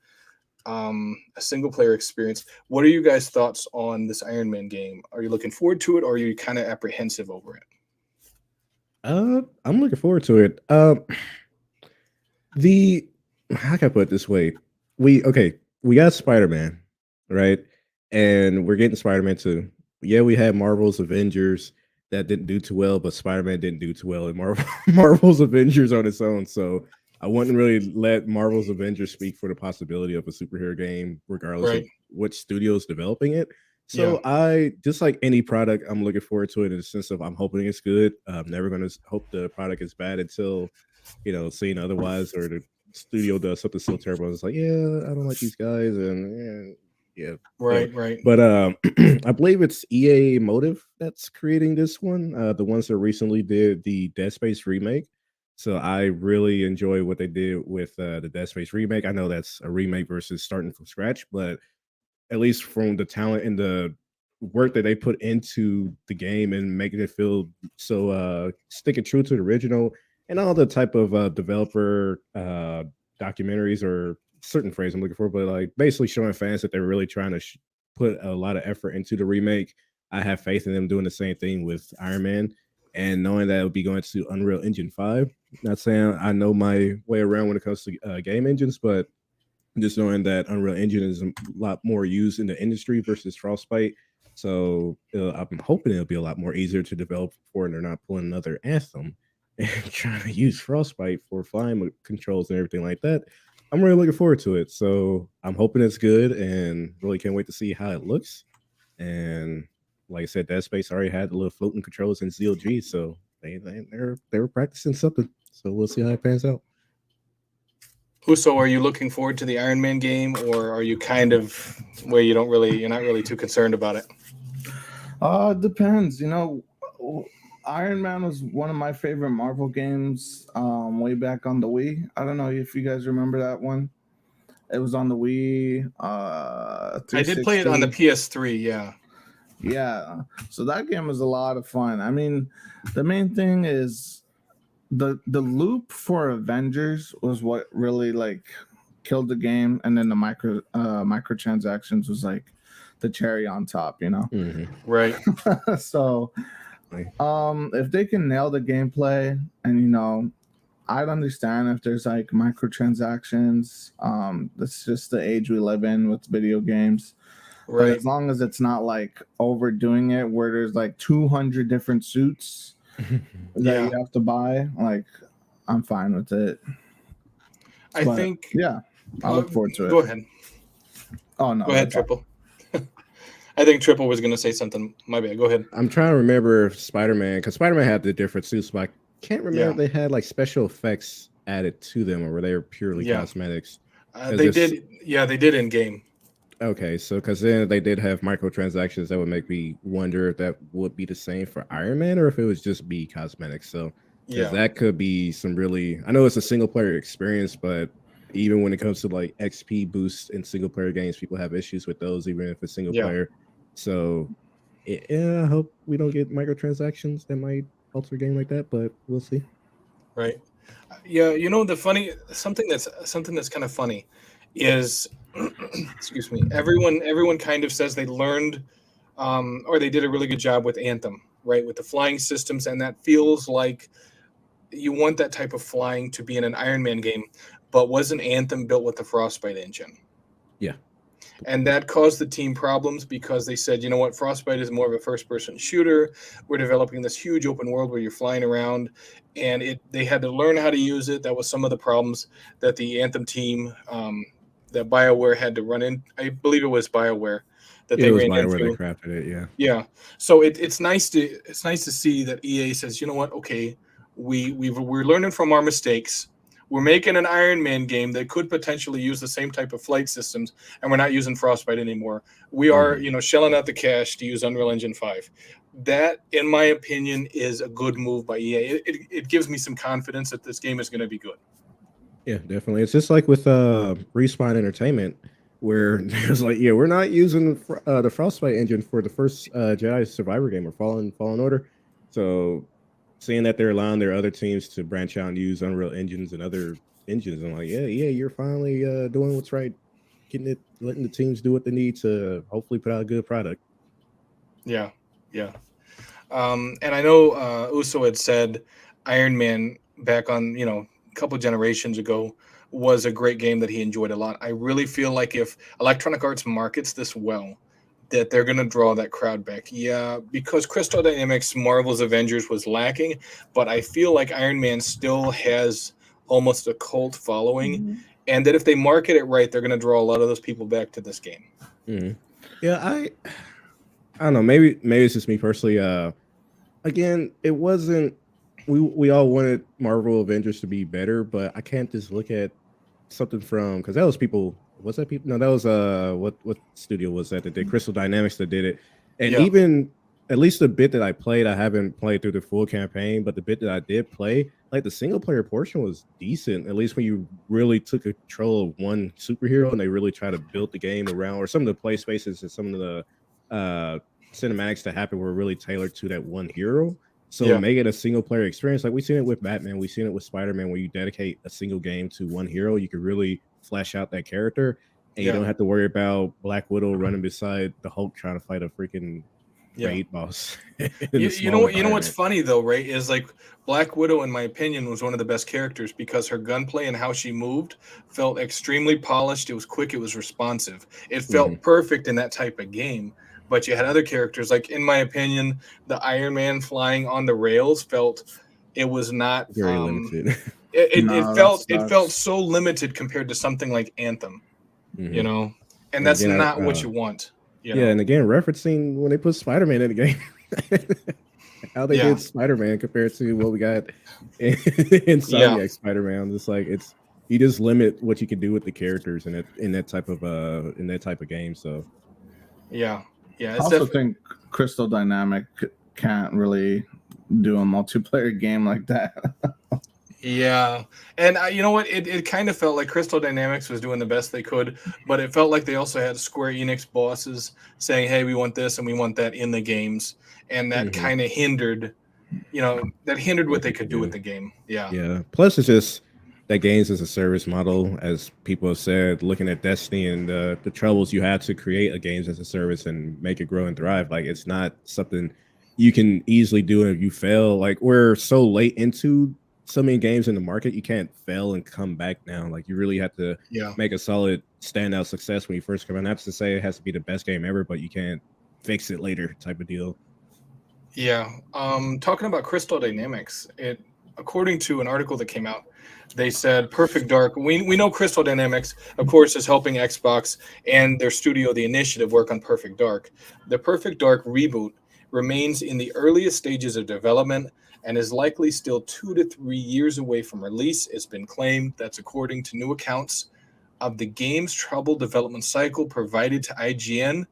experience. What are you guys' thoughts on this Iron Man game? Are you looking forward to it, or are you kind of apprehensive over it? I'm looking forward to it. The How can I put it this way? We got Spider-Man, right? And we're getting Spider-Man 2. Yeah, we had Marvel's Avengers that didn't do too well, but Spider-Man didn't do too well in Marvel's Avengers on its own. So I wouldn't really let Marvel's Avengers speak for the possibility of a superhero game, regardless of Right. which studio is developing it. Yeah. So I just like any product, I'm looking forward to it in the sense of I'm hoping it's good. I'm never going to hope the product is bad until seeing otherwise, or the studio does something so terrible. And it's like, yeah, I don't like these guys, and yeah. So, Right. Right. but I believe it's EA Motive that's creating this one. The ones that recently did the Dead Space remake. So I really enjoy what they did with the Dead Space remake. I know that's a remake versus starting from scratch, but at least from the talent and the work that they put into the game and making it feel so sticking true to the original, and all the type of developer documentaries, or certain phrase I'm looking for, but like basically showing fans that they're really trying to put a lot of effort into the remake. I have faith in them doing the same thing with Iron Man, and knowing that it'll be going to Unreal Engine 5. Not saying I know my way around when it comes to game engines, but just knowing that Unreal Engine is a lot more used in the industry versus Frostbite. So I'm hoping it'll be a lot more easier to develop for, and they're not pulling another Anthem and trying to use Frostbite for flying controls and everything like that. I'm really looking forward to it. So I'm hoping it's good, and really can't wait to see how it looks. And like I said, Dead Space already had the little floating controls in ZLG, so they were practicing something. So we'll see how it pans out. Uso, are you looking forward to the Iron Man game, or are you kind of where you're not really too concerned about it? It depends. Iron Man was one of my favorite Marvel games way back on the Wii. I don't know if you guys remember that one. It was on the Wii. I did play it on the 360. PS3. Yeah. Yeah. So that game was a lot of fun. I mean, the main thing is the loop for Avengers was what really like killed the game, and then the microtransactions was like the cherry on top, Right. So if they can nail the gameplay, and I'd understand if there's like microtransactions. That's just the age we live in with video games. But Right. as long as it's not like overdoing it where there's like 200 different suits that you have to buy, like, I'm fine with it. I But, think. yeah, I look forward to it. Go ahead. Oh no, Go ahead, that's all. Triple. I think Triple was going to say something. My bad. Go ahead. I'm trying to remember Spider-Man, because Spider-Man had the different suits, but I can't remember if they had like special effects added to them, or were they purely cosmetics. They did. Yeah, they did in game. Okay, so because then they did have microtransactions, that would make me wonder if that would be the same for Iron Man, or if it was just be cosmetics. So that could be some really. I know it's a single player experience, but even when it comes to like XP boosts in single player games, people have issues with those, even if it's single player. So I hope we don't get microtransactions that might alter a game like that, but we'll see. Right. Yeah, something that's kind of funny is excuse me, everyone kind of says they learned or they did a really good job with Anthem, right, with the flying systems, and that feels like you want that type of flying to be in an Iron Man game. But wasn't Anthem built with the Frostbite engine? Yeah. And that caused the team problems, because they said, you know what, Frostbite is more of a first-person shooter. We're developing this huge open world where you're flying around, and they had to learn how to use it. That was some of the problems that the Anthem team, that BioWare had to run in. I believe it was BioWare that they ran into. They crafted it, yeah. Yeah. So it's nice to see that EA says, you know what, okay, we're learning from our mistakes. We're making an Iron Man game that could potentially use the same type of flight systems, and we're not using Frostbite anymore. We are, shelling out the cash to use Unreal Engine 5. That, in my opinion, is a good move by EA. It gives me some confidence that this game is going to be good. Yeah, definitely. It's just like with Respawn Entertainment, where there's like, we're not using the Frostbite engine for the first Jedi Survivor game, or Fallen Order. So seeing that they're allowing their other teams to branch out and use Unreal engines and other engines, I'm like, yeah, you're finally doing what's right, letting the teams do what they need to hopefully put out a good product. Yeah. And I know Uso had said Iron Man back on, a couple generations ago was a great game that he enjoyed a lot. I really feel like if Electronic Arts markets this well, that they're going to draw that crowd back. Yeah, because Crystal Dynamics Marvel's Avengers was lacking, but I feel like Iron Man still has almost a cult following, and that if they market it right, they're going to draw a lot of those people back to this game. Yeah, I don't know. Maybe it's just me personally. Again, it wasn't. We all wanted Marvel Avengers to be better, but I can't just look at something from because that was people. Was that people? No, that was what studio was that did Crystal Dynamics that did it, and even at least the bit that I played, I haven't played through the full campaign, but the bit that I did play, like the single player portion was decent. At least when you really took control of one superhero and they really try to build the game around, or some of the play spaces and some of the cinematics that happen were really tailored to that one hero. So make it a single player experience. Like we've seen it with Batman, we've seen it with Spider-Man, where you dedicate a single game to one hero, you can really flesh out that character, and you don't have to worry about Black Widow running beside the Hulk trying to fight a freaking raid boss. You know what's funny though, right? Is like Black Widow, in my opinion, was one of the best characters because her gunplay and how she moved felt extremely polished. It was quick. It was responsive. It felt perfect in that type of game. But you had other characters, like in my opinion, the Iron Man flying on the rails it was not very limited. It felt so limited compared to something like Anthem, and that's not what you want. And again, referencing when they put Spider-Man in the game, how they did Spider-Man compared to what we got in Insomniac Spider-Man. It's like you just limit what you can do with the characters in that type of game. So I also think Crystal Dynamic can't really do a multiplayer game like that. And you know what? It kind of felt like Crystal Dynamics was doing the best they could, but it felt like they also had Square Enix bosses saying, "Hey, we want this and we want that in the games," and that kind of hindered, what they could do with the game. Yeah. Plus, it's just that games as a service model, as people have said, looking at Destiny and the troubles you had to create a games as a service and make it grow and thrive. Like it's not something you can easily do if you fail. Like we're so late into so many games in the market, you can't fail and come back now. Like you really have to make a solid standout success when you first come out. Not to say it has to be the best game ever, but you can't fix it later type of deal. Talking about Crystal Dynamics, according to an article that came out, they said Perfect Dark. We know Crystal Dynamics, of course, is helping Xbox and their studio, The Initiative, work on Perfect Dark. The Perfect Dark reboot remains in the earliest stages of development and is likely still 2 to 3 years away from release. It's been claimed. That's according to new accounts of the game's troubled development cycle provided to IGN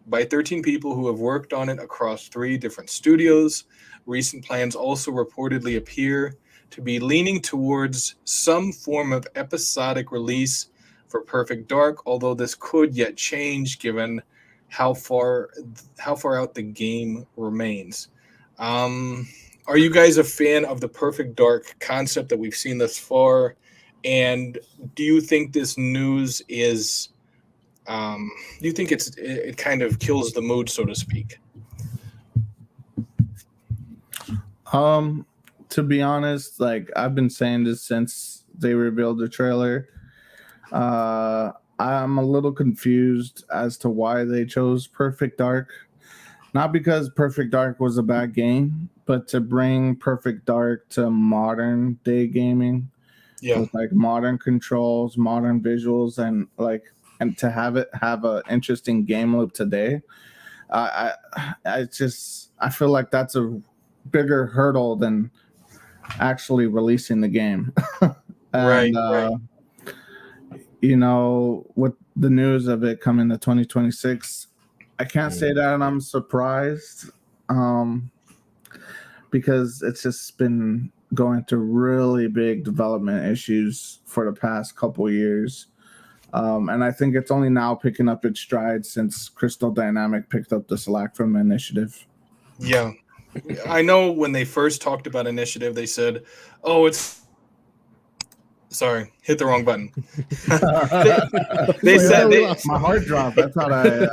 by 13 people who have worked on it across 3 different studios. Recent plans also reportedly appear to be leaning towards some form of episodic release for Perfect Dark, although this could yet change given how far out the game remains. Are you guys a fan of the Perfect Dark concept that we've seen thus far? And do you think this news is do you think it kind of kills the mood, so to speak? To be honest, like I've been saying this since they revealed the trailer. I'm a little confused as to why they chose Perfect Dark. Not because Perfect Dark was a bad game, but to bring Perfect Dark to modern day gaming. With like modern controls, modern visuals, and to have it have an interesting game loop today. I feel like that's a bigger hurdle than actually releasing the game. Right. With the news of it coming to 2026, I can't say that I'm surprised, because it's just been going through really big development issues for the past couple years. And I think it's only now picking up its stride since Crystal Dynamic picked up the slack from Initiative. Yeah. I know when they first talked about Initiative, they said, sorry, hit the wrong button. they said my heart dropped. I thought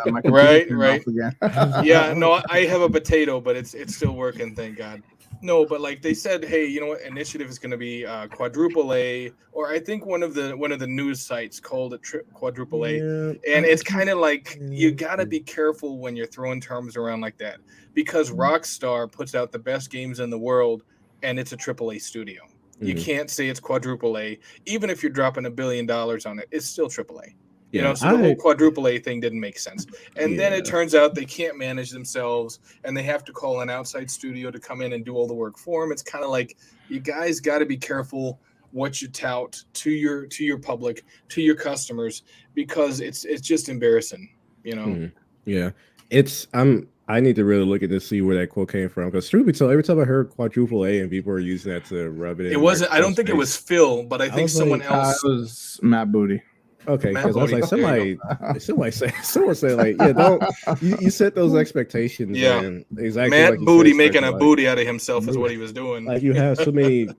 my right. again. Yeah, no, I have a potato, but it's still working, thank God. No, but like they said, hey, you know what? Initiative is going to be quadruple A, or I think one of the news sites called it quadruple A, Yeah, and it's kind of like you got to be careful when you're throwing terms around like that because Rockstar puts out the best games in the world, and it's a triple A studio. You mhm. can't say it's quadruple A, even if you're dropping $1 billion on it. It's still triple A. You know, Yeah, so the whole quadruple A thing didn't make sense. And then it yeah. turns out they can't manage themselves and they have to call an outside studio to come in and do all the work for them. It's kind of like you guys got to be careful what you tout to your public, to your customers, because it's just embarrassing, you know. Mhm. Yeah, I need to really look at this, see where that quote came from. Because truth be told, every time I heard quadruple A and people were using that to rub it It in wasn't. I don't Microsoft's think it was face, Phil, but I I think was someone like, It else. was Matt Booty. okay, Matt because I was Bodie. like, There you someone said like, yeah, don't you set those expectations Yeah, and exactly like Matt you said, Booty start making to a like, booty out of himself is what he was doing. like you have so many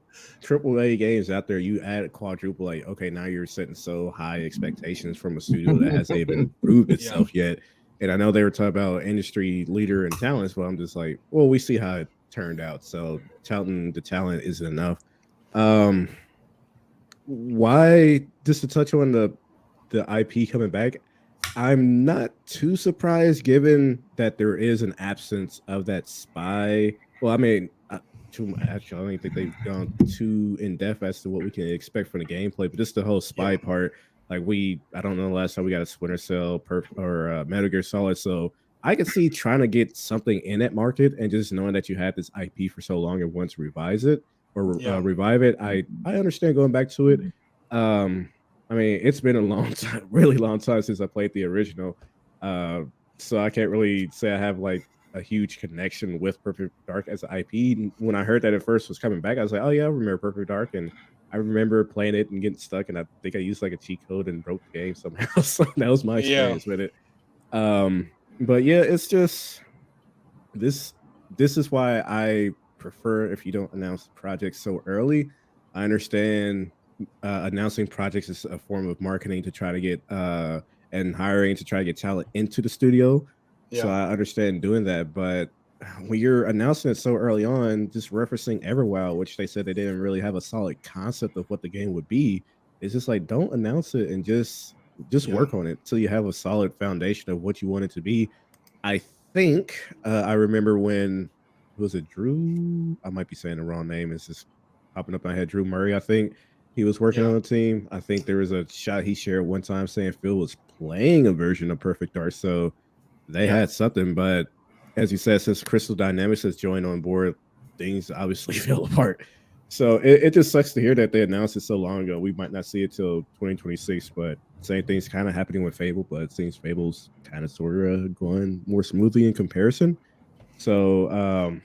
triple A games out there. You add a quadruple A, okay, now you're setting so high expectations from a studio that hasn't even proved Yeah, itself yet. And I know they were talking about industry leader and talents, but I'm just like, well, we see how it turned out. So touting the talent isn't enough. Um, why just to touch on the IP coming back? I'm not too surprised given that there is an absence of that spy. Well, I mean, actually, I don't think they've gone too in depth as to what we can expect from the gameplay, but just the whole spy yeah, part. Like I don't know the last time we got a Splinter Cell or Metal Gear Solid, so I could see trying to get something in that market and just knowing that you had this IP for so long and want to revise it or yeah, revive it. I understand going back to it. Um, I mean, it's been a long time, really long time since I played the original. Uh, so I can't really say I have like a huge connection with Perfect Dark as an IP. When I heard that it first was coming back, I was like, oh yeah, I remember Perfect Dark, and I remember playing it and getting stuck, and I think I used like a cheat code and broke the game somehow. So that was my yeah, experience with it. But yeah, it's just this. This is why I prefer if you don't announce projects so early. I understand announcing projects is a form of marketing to try to get and hiring to try to get talent into the studio. So yeah, I understand doing that, but when you're announcing it so early on, just referencing Everwild, which they said they didn't really have a solid concept of what the game would be, it's just like don't announce it and just yeah. work on it till you have a solid foundation of what you want it to be. I think I remember when was it Drew? I might be saying the wrong name. It's just popping up in my head. Drew Murray, I think he was working Yeah. on a team. I think there was a shot he shared one time saying Phil was playing a version of Perfect Dark. So they Yeah. had something, but as you said, since Crystal Dynamics has joined on board, things obviously fell apart. So it just sucks to hear that they announced it so long ago. We might not see it till 2026, but same thing's kind of happening with Fable, but it seems Fable's kind of sort of going more smoothly in comparison. So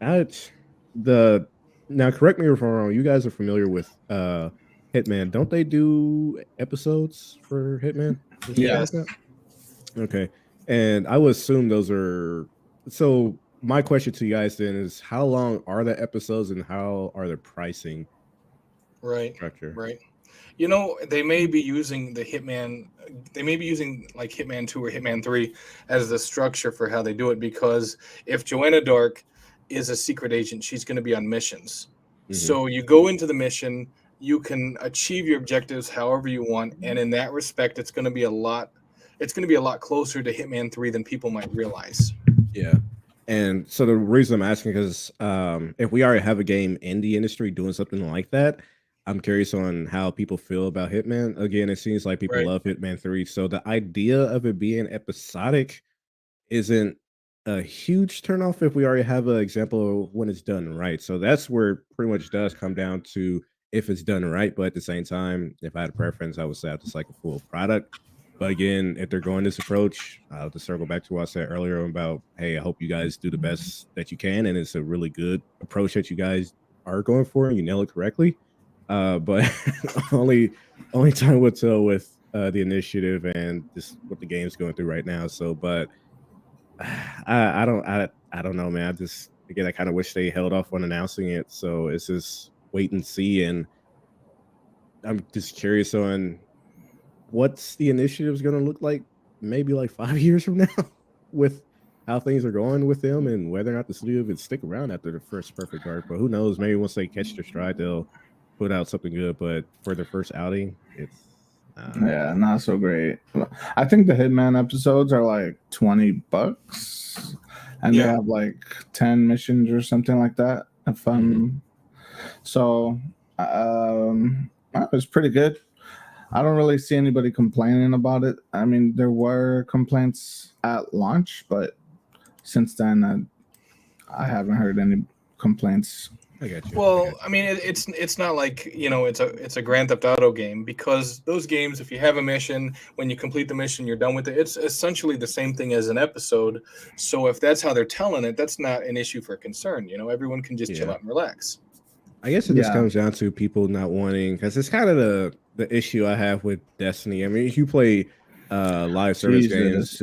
at the now correct me if I'm wrong, you guys are familiar with Hitman. Don't they do episodes for Hitman and stuff Yeah. like Yes. that? Okay. And I would assume those are so my question to you guys then is how long are the episodes and how are the pricing Right. structure? Right. You know, they may be using the Hitman. They may be using like Hitman 2 or Hitman 3 as the structure for how they do it because if Joanna Dark is a secret agent, she's going to be on missions. Hmm. So you go into the mission, you can achieve your objectives however you want, and in that respect, it's going to be a lot. It's going to be a lot closer to Hitman 3 than people might realize. Yeah. And so the reason I'm asking is if we already have a game in the industry doing something like that, I'm curious on how people feel about Hitman. Again, it seems like people Right. love Hitman 3. So the idea of it being episodic isn't a huge turnoff if we already have an example of when it's done right. So that's where it pretty much does come down to if it's done right. But at the same time, if I had a preference, I would say I just like a full product. But again, if they're going this approach, I'll just circle back to what I said earlier about, hey, I hope you guys do the best that you can. And it's a really good approach that you guys are going for and you nail it correctly. But only only time will tell with the initiative and just what the game's going through right now. So, but I don't know, man. I just again I kind of wish they held off on announcing it. So it's just wait and see. And I'm just curious on what's the initiative's gonna look like maybe like 5 years from now with how things are going with them and whether or not the studio would stick around after the first Perfect Dark. But who knows? Maybe once they catch their stride, they'll put out something good. But for their first outing, it's yeah, not so great. I think the Hitman episodes are like $20, and they have like 10 missions or something like that. If so, it was pretty good. I don't really see anybody complaining about it. I mean, there were complaints at launch, but since then, I haven't heard any complaints. I got you. Well, I mean, it's not like, you know, it's a Grand Theft Auto game, because those games, if you have a mission, when you complete the mission, you're done with it. It's essentially the same thing as an episode. So if that's how they're telling it, that's not an issue for concern. You know, everyone can just chill out and relax. I guess it just comes down to people not wanting, because it's kind of the issue I have with Destiny. I mean, if you play live service games,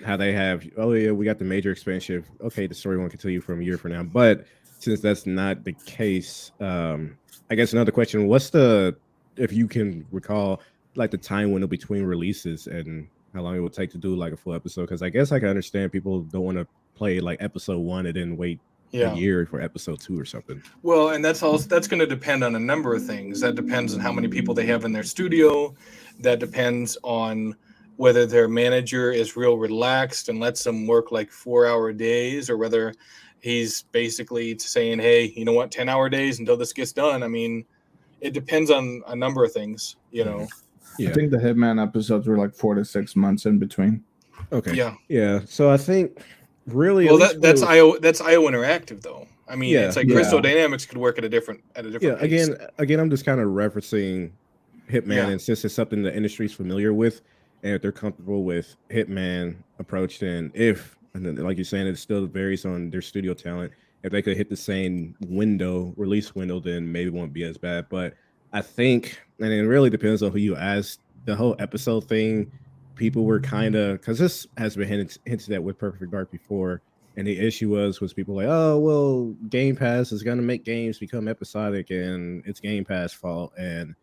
how they have, we got the major expansion. Okay, the story won't continue from a year from now, but since that's not the case, I guess another question: if you can recall, like the time window between releases and how long it would take to do like a full episode? Because I guess I can understand people don't want to play like episode 1 and then wait a year for episode 2 or something. Well, and that's going to depend on a number of things. That depends on how many people they have in their studio. That depends on whether their manager is real relaxed and lets them work like 4-hour days, or whether he's basically saying, hey, you know what, 10-hour days until this gets done. I mean, it depends on a number of things, you know. I think the Hitman episodes were like 4 to 6 months in between. Okay. Yeah. So I think really, well, that's IO Interactive though. I mean, it's like Crystal Dynamics could work at a different pace. Again, I'm just kind of referencing Hitman, and since it's something the industry's familiar with, and if they're comfortable with Hitman approach, then and then, like you're saying, it still varies on their studio talent. If they could hit the same release window, then maybe it won't be as bad. But I think, and it really depends on who you ask. The whole episode thing, people were kind of, because this has been hinted at with Perfect Dark before, and the issue was people like, oh, well, Game Pass is going to make games become episodic, and it's Game Pass fault, and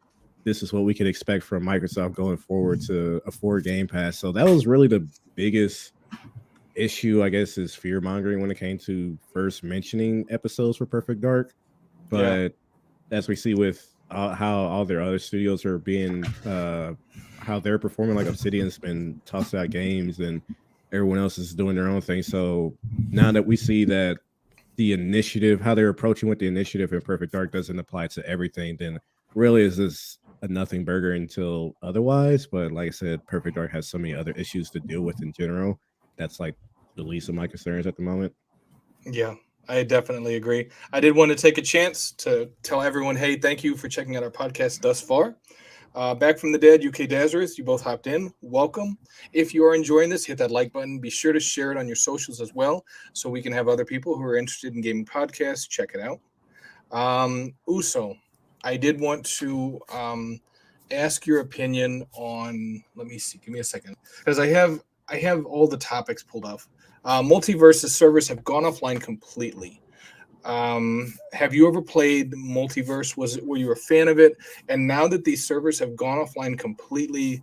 this is what we could expect from Microsoft going forward to afford Game Pass. So that was really the biggest issue, I guess, is fear mongering when it came to first mentioning episodes for Perfect Dark. But as we see with how all their other studios are being, how they're performing, like Obsidian's been tossed out games and everyone else is doing their own thing. So now that we see that the initiative, how they're approaching with the initiative in Perfect Dark doesn't apply to everything, then really is this a nothing burger until otherwise. But like I said, Perfect Dark has so many other issues to deal with in general. That's like the least of my concerns at the moment. Yeah, I definitely agree. I did want to take a chance to tell everyone, hey, thank you for checking out our podcast thus far. Back from the dead, UK Dazarus, you both hopped in. Welcome. If you are enjoying this, hit that like button. Be sure to share it on your socials as well, so we can have other people who are interested in gaming podcasts check it out. Uso, I did want to ask your opinion on, let me see, give me a second, because I have all the topics pulled up. Multiverse's servers have gone offline completely. Have you ever played Multiverse? Were you a fan of it? And now that these servers have gone offline completely,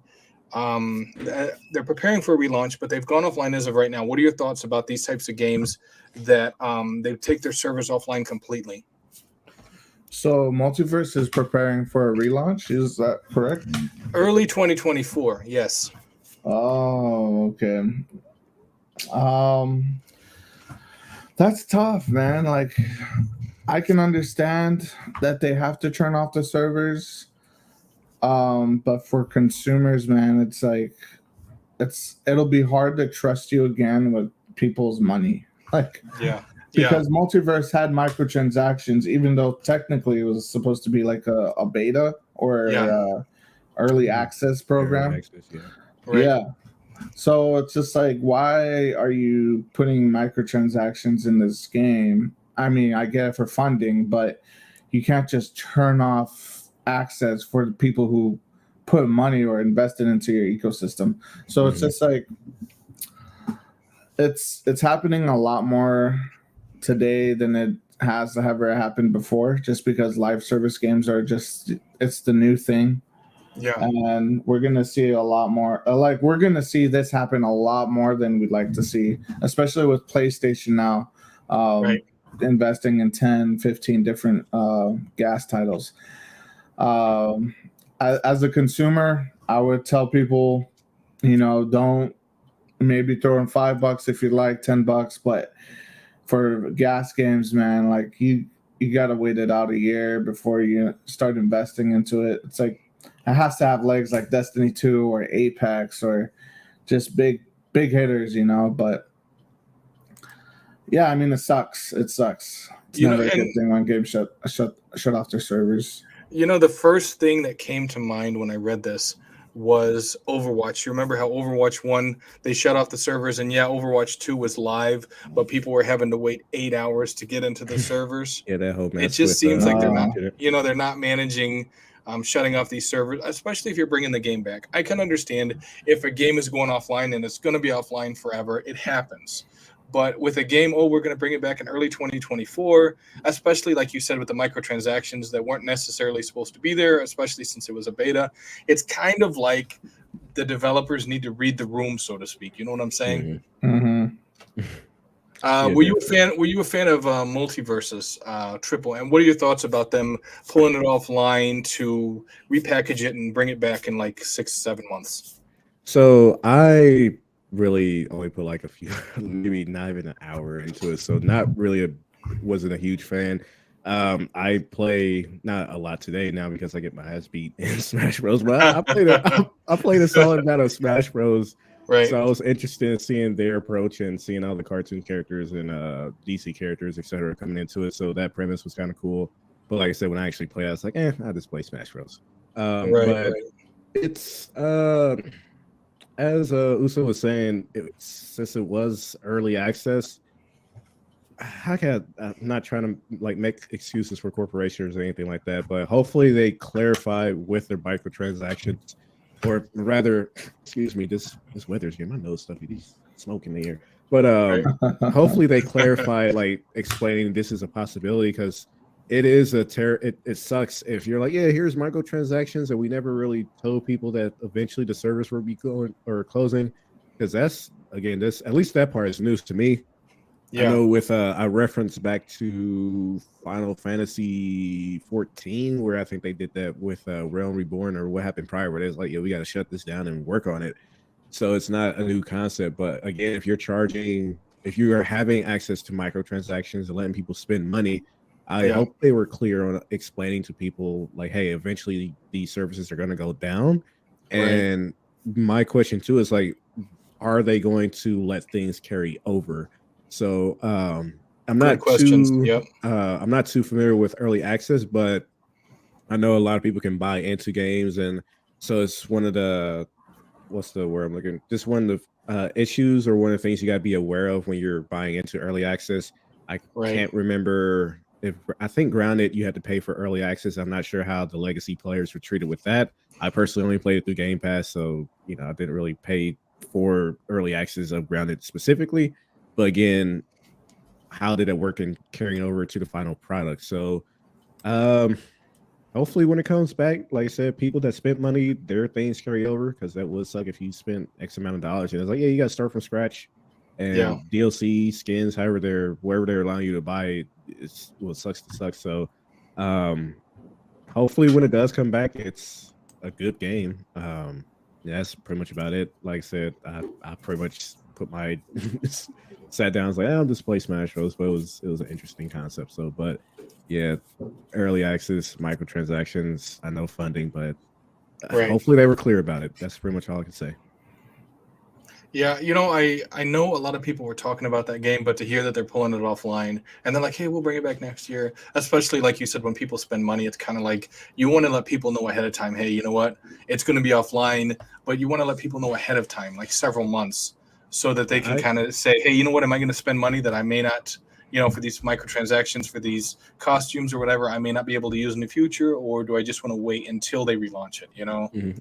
they're preparing for a relaunch, but they've gone offline as of right now. What are your thoughts about these types of games that they take their servers offline completely? So Multiverse is preparing for a relaunch. Is that correct? Early 2024. Yes. Oh, okay. That's tough, man. Like, I can understand that they have to turn off the servers. But for consumers, man, it's like it'll be hard to trust you again with people's money. Like, because Multiverse had microtransactions, even though technically it was supposed to be like a beta or early access program. Early access, right. So it's just like, why are you putting microtransactions in this game? I mean, I get it for funding, but you can't just turn off access for the people who put money or invested into your ecosystem. So it's just like, it's happening a lot more today than it has ever happened before, just because live service games are it's the new thing. Yeah. And we're gonna see a lot more. We're gonna see this happen a lot more than we'd like to see, especially with PlayStation now, Right. investing in 10, 15 different gas titles. As a consumer, I would tell people, don't maybe throw in $5 if you like, $10, but for gas games, man, like you gotta wait it out a year before you start investing into it. It's like it has to have legs like Destiny 2 or Apex or just big hitters, But yeah, I mean, it sucks. It sucks. It's never a good thing when games shut off their servers. The first thing that came to mind when I read this was Overwatch. You remember how Overwatch 1, they shut off the servers, and Overwatch 2 was live, but people were having to wait 8 hours to get into the servers. Yeah, that whole mess. It just seems like they're not, they're not managing shutting off these servers, especially if you're bringing the game back. I can understand if a game is going offline and it's going to be offline forever. It happens. But with a game, we're going to bring it back in early 2024, especially like you said with the microtransactions that weren't necessarily supposed to be there, especially since it was a beta. It's kind of like the developers need to read the room, so to speak. You know what I'm saying? Mm-hmm. Were you a fan of Multiversus Triple? And what are your thoughts about them pulling it offline to repackage it and bring it back in like 6-7 months? So I really only put like a few, maybe not even an hour into it. So not really wasn't a huge fan. I play not a lot today now because I get my ass beat in Smash Bros. But I played a solid amount of Smash Bros. Right. So I was interested in seeing their approach and seeing all the cartoon characters and DC characters, etc., coming into it. So that premise was kind of cool. But like I said, when I actually play, I was like, I'll just play Smash Bros. But it's as Uso was saying, since it was early access, I'm not trying to like make excuses for corporations or anything like that, but hopefully they clarify with their microtransactions, or rather, excuse me, this weather's getting my nose stuffy. These smoke in the air, but hopefully they clarify, like explaining this is a possibility, because it is it sucks if you're like, here's microtransactions, and we never really told people that eventually the servers will be going or closing, because that's, again, this, at least that part is news to me. I know with I reference back to Final Fantasy 14, where I think they did that with Realm Reborn, or what happened prior, where it was like, we got to shut this down and work on it. So it's not a new concept, but again, if you are having access to microtransactions and letting people spend money, I hope they were clear on explaining to people, like, hey, eventually these services are going to go down. And my question too is, like, are they going to let things carry over? So I'm not too familiar with early access, but I know a lot of people can buy into games, and so it's one of the, what's the word I'm looking? Just one of the issues, or one of the things you got to be aware of when you're buying into early access. I can't remember. I think Grounded, you had to pay for early access. I'm not sure how the legacy players were treated with that. I personally only played it through Game Pass, so I didn't really pay for early access of Grounded specifically. But again, how did it work in carrying over to the final product? So hopefully when it comes back, like I said, people that spent money, their things carry over, because that would suck if you spent X amount of dollars and it's like, you got to start from scratch. And DLC, skins, wherever they're allowing you to buy it, sucks to suck. So hopefully when it does come back, it's a good game. That's pretty much about it. Like I said, I pretty much put my sat down, I was like, I'll just play Smash Bros. But it was an interesting concept. So, but yeah, early access, microtransactions, I know funding, but hopefully they were clear about it. That's pretty much all I can say. Yeah, I know a lot of people were talking about that game, but to hear that they're pulling it offline and they're like, hey, we'll bring it back next year, especially like you said, when people spend money, it's kind of like you want to let people know ahead of time, hey, you know what, it's going to be offline, but you want to let people know ahead of time, like several months, so that they can kind of say, hey, you know what, am I going to spend money that I may not, for these microtransactions, for these costumes or whatever, I may not be able to use in the future, or do I just want to wait until they relaunch it,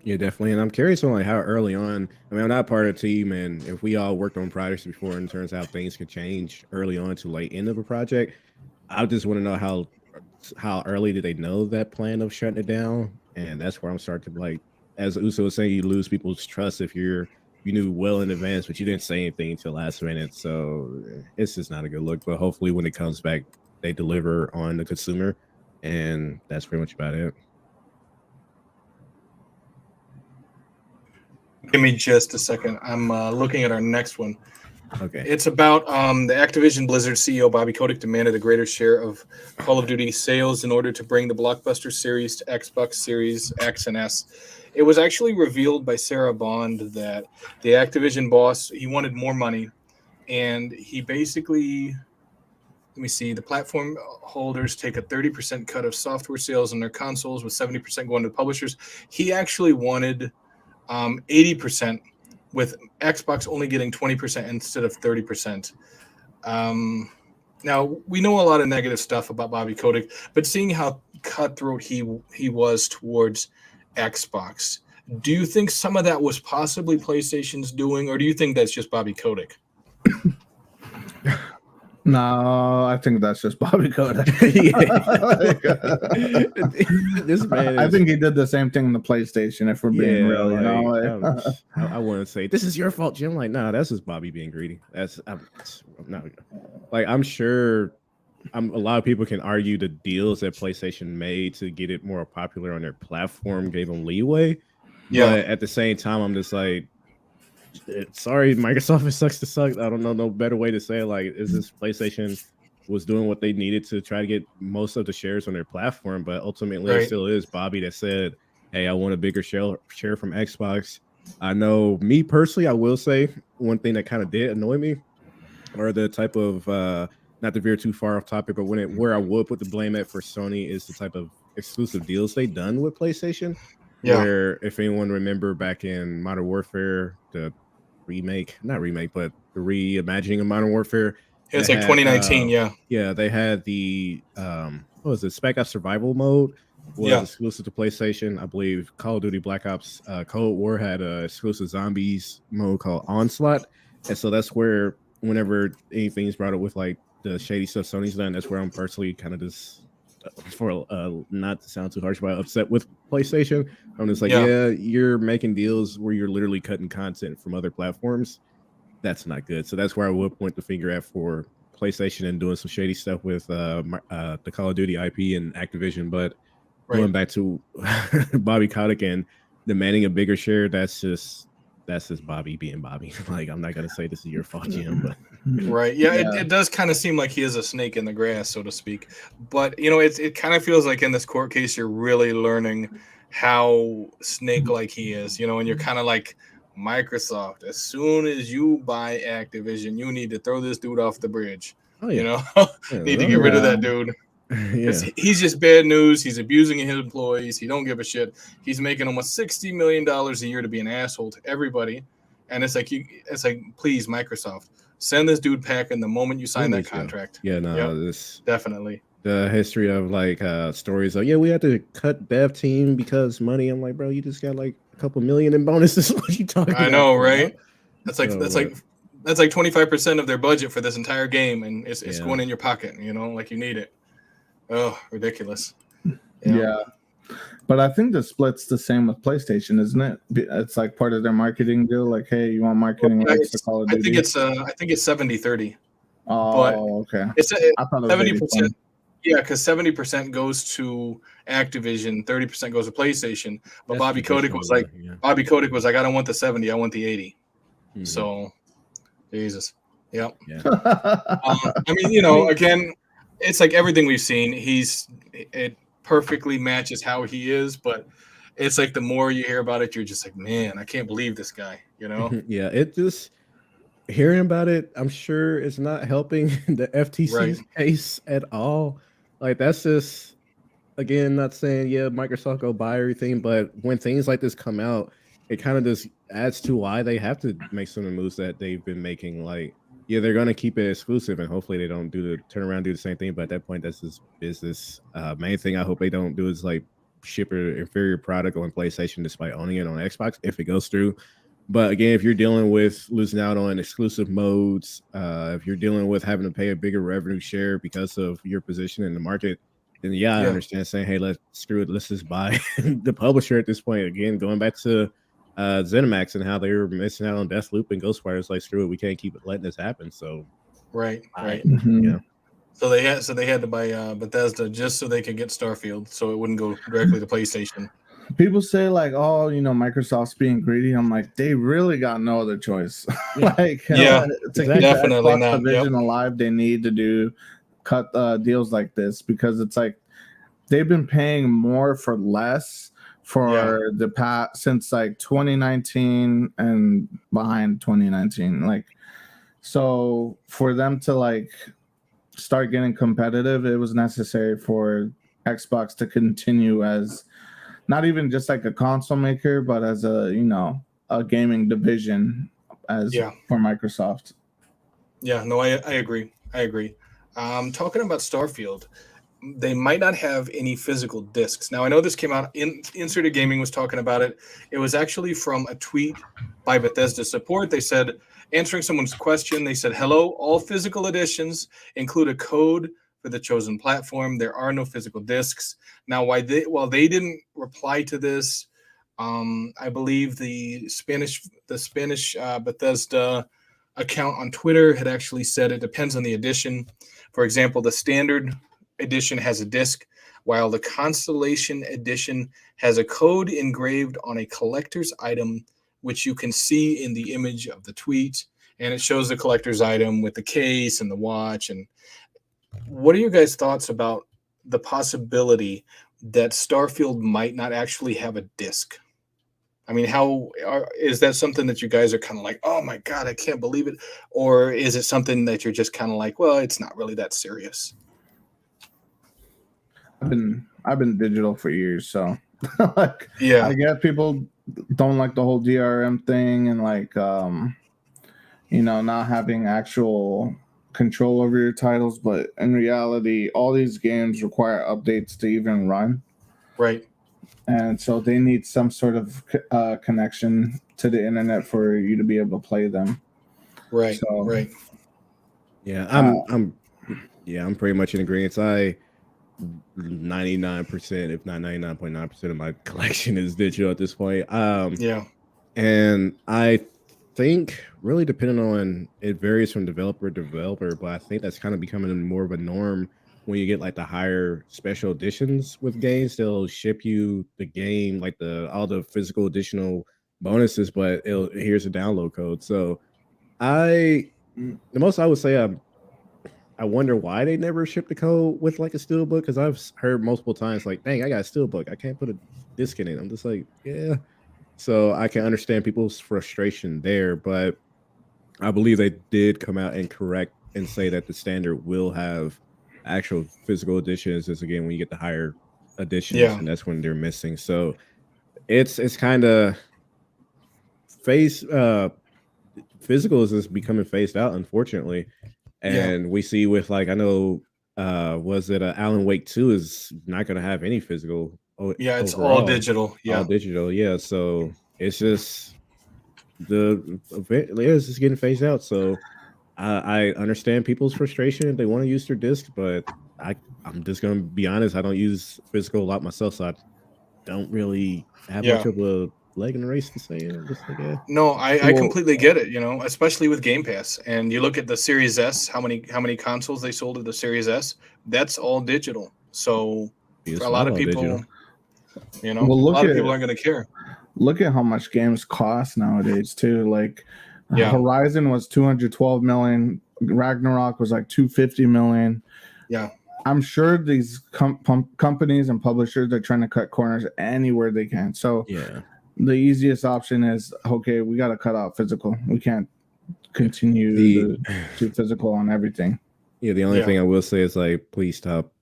Yeah, definitely. And I'm curious on, like, how early on, I mean, I'm not part of the team, and if we all worked on projects before and it turns out things can change early on to late end of a project, I just want to know how early did they know that plan of shutting it down? And that's where I'm starting to, like, as Uso was saying, you lose people's trust if you knew well in advance, but you didn't say anything until last minute. So it's just not a good look. But hopefully, when it comes back, they deliver on the consumer, and that's pretty much about it. Give me just a second. I'm looking at our next one. Okay. It's about the Activision Blizzard CEO Bobby Kotick demanded a greater share of Call of Duty sales in order to bring the blockbuster series to Xbox Series X and S. It was actually revealed by Sarah Bond that the Activision boss, he wanted more money, and he basically, let me see, the platform holders take a 30% cut of software sales on their consoles, with 70% going to publishers. He actually wanted 80%, with Xbox only getting 20% instead of 30%. Now, we know a lot of negative stuff about Bobby Kotick, but seeing how cutthroat he was towards Xbox, do you think some of that was possibly PlayStation's doing, or do you think that's just Bobby Kotick? No, I think that's just Bobby Kotick. This man I think he did the same thing in the PlayStation, if we're being real. I wouldn't say this is your fault, Jim. Like, nah, that's just Bobby being greedy. I'm not like, I'm sure a lot of people can argue the deals that PlayStation made to get it more popular on their platform gave them leeway. Yeah. But at the same time, I'm just like, sorry, Microsoft, it sucks to suck. I don't know no better way to say it. Like, is this PlayStation was doing what they needed to try to get most of the shares on their platform, but ultimately it still is Bobby that said, hey, I want a bigger share from Xbox. I know, me personally, I will say one thing that kind of did annoy me, or the type of not to veer too far off topic, but where I would put the blame at for Sony is the type of exclusive deals they done with PlayStation. Yeah. Where, if anyone remember back in Modern Warfare, the but the reimagining of Modern Warfare. It's like 2019, Yeah, they had the what was it, Spec Ops Survival mode was exclusive to PlayStation. I believe Call of Duty Black Ops Cold War had a exclusive zombies mode called Onslaught. And so that's where, whenever anything's brought up with like the shady stuff Sony's done, that's where I'm personally kind of just, for not to sound too harsh, but upset with PlayStation. I'm just like, yeah, you're making deals where you're literally cutting content from other platforms. That's not good. So that's where I would point the finger at for PlayStation and doing some shady stuff with the Call of Duty IP and Activision. But going back to Bobby Kotick and demanding a bigger share, that's just Bobby being Bobby. Like, I'm not gonna say this is your fault, Jim, but it does kind of seem like he is a snake in the grass, so to speak. But it kind of feels like in this court case, you're really learning how snake-like he is. And you're kind of like, Microsoft, as soon as you buy Activision, you need to throw this dude off the bridge. Need to get rid of that dude. He's just bad news. He's abusing his employees. He don't give a shit. He's making almost $60 million a year to be an asshole to everybody. And it's like, please, Microsoft, send this dude packing the moment you sign that contract. This definitely. The history of like stories like, we had to cut dev team because money. I'm like, bro, you just got like a couple million in bonuses. What are you talking about? I know, right? That's like 25% of their budget for this entire game, and it's going in your pocket. Like, you need it. Oh, ridiculous. Yeah. But I think the split's the same with PlayStation, isn't it? It's like part of their marketing deal. Like, hey, you want marketing rights to Call of Duty? I think it's 70-30. Oh, okay. It's 70%. Yeah, because 70% goes to Activision, 30% goes to PlayStation. But Bobby Kotick was like, I don't want the 70, I want the 80. Mm-hmm. So, Jesus. Yep. Yeah. I mean, again, it's like everything we've seen. It perfectly matches how he is, but it's like the more you hear about it, you're just like, man, I can't believe this guy. Yeah, it just. Hearing about it, I'm sure it's not helping the FTC's case at all. Like, that's just, again, not saying, Microsoft go buy everything, but when things like this come out, it kind of just adds to why they have to make some of the moves that they've been making. Like, they're going to keep it exclusive, and hopefully they don't turn around and do the same thing. But at that point, that's just business. Main thing I hope they don't do is like ship an inferior product on PlayStation despite owning it on Xbox if it goes through. But again, if you're dealing with losing out on exclusive modes, if you're dealing with having to pay a bigger revenue share because of your position in the market, then I understand saying, hey, let's screw it, let's just buy the publisher at this point. Again, going back to ZeniMax and how they were missing out on Deathloop and Ghostwire, it's like, screw it, we can't keep letting this happen. So right. Mhm. So they had to buy Bethesda just so they could get Starfield, so it wouldn't go directly to PlayStation. People say like, oh, Microsoft's being greedy. I'm like, they really got no other choice. Yeah. To keep the Definitely Xbox not. division alive, they need to cut deals like this, because it's like they've been paying more for less for the past since like 2019 and behind 2019. Like, so for them to like start getting competitive, it was necessary for Xbox to continue as not even just like a console maker, but as a gaming division as for Microsoft. Yeah, no, I agree. Talking about Starfield, they might not have any physical discs. Now, I know this came out Inserted Gaming was talking about it. It was actually from a tweet by Bethesda support. They said, answering someone's question, they said, hello, all physical editions include a code for the chosen platform. There are no physical discs. Now, while they didn't reply to this, I believe the Spanish Bethesda account on Twitter had actually said it depends on the edition. For example, the standard edition has a disc, while the Constellation edition has a code engraved on a collector's item, which you can see in the image of the tweet, and it shows the collector's item with the case and the watch. And what are your guys' thoughts about the possibility that Starfield might not actually have a disc? I mean, is that something that you guys are kind of like, oh my God, I can't believe it? Or is it something that you're just kind of like, well, it's not really that serious? I've been digital for years, so like, yeah, I guess people don't like the whole DRM thing and like not having actual control over your titles, but in reality, all these games require updates to even run. Right. And so they need some sort of connection to the internet for you to be able to play them. Right. So, right. Yeah, I'm pretty much in agreement. 99%, if not 99.9% of my collection is digital at this point. And I think really depending on, it varies from developer to developer, but I think that's kind of becoming more of a norm. When you get like the higher special editions with games, they'll ship you the game, like all the physical additional bonuses, but here's a download code. So the most I would say, I wonder why they never ship the code with like a steelbook, because I've heard multiple times like, dang, I got a steelbook, I can't put a disc in it. I'm just like, yeah. So I can understand people's frustration there, but I believe they did come out and correct and say that the standard will have actual physical editions. Is again when you get the higher editions, and that's when they're missing. So it's kind of physical is just becoming phased out, unfortunately. And we see with like, I know was it Alan Wake 2 is not going to have any physical. It's all digital. All digital. Yeah, so it's just it's just getting phased out. So I understand people's frustration. They want to use their disc, but I'm just gonna be honest. I don't use physical a lot myself, so I don't really have much of a leg in the race to say. Just like, No, I completely get it. Especially with Game Pass, and you look at the Series S. How many consoles they sold at the Series S? That's all digital. So for a lot of people, a lot of people aren't going to care. Look at how much games cost nowadays too. Like Horizon was $212 million. Ragnarok was like $250 million. Yeah. I'm sure these companies and publishers are trying to cut corners anywhere they can. So the easiest option is, okay, we got to cut out physical. We can't continue to do physical on everything. Yeah, the only thing I will say is like, please stop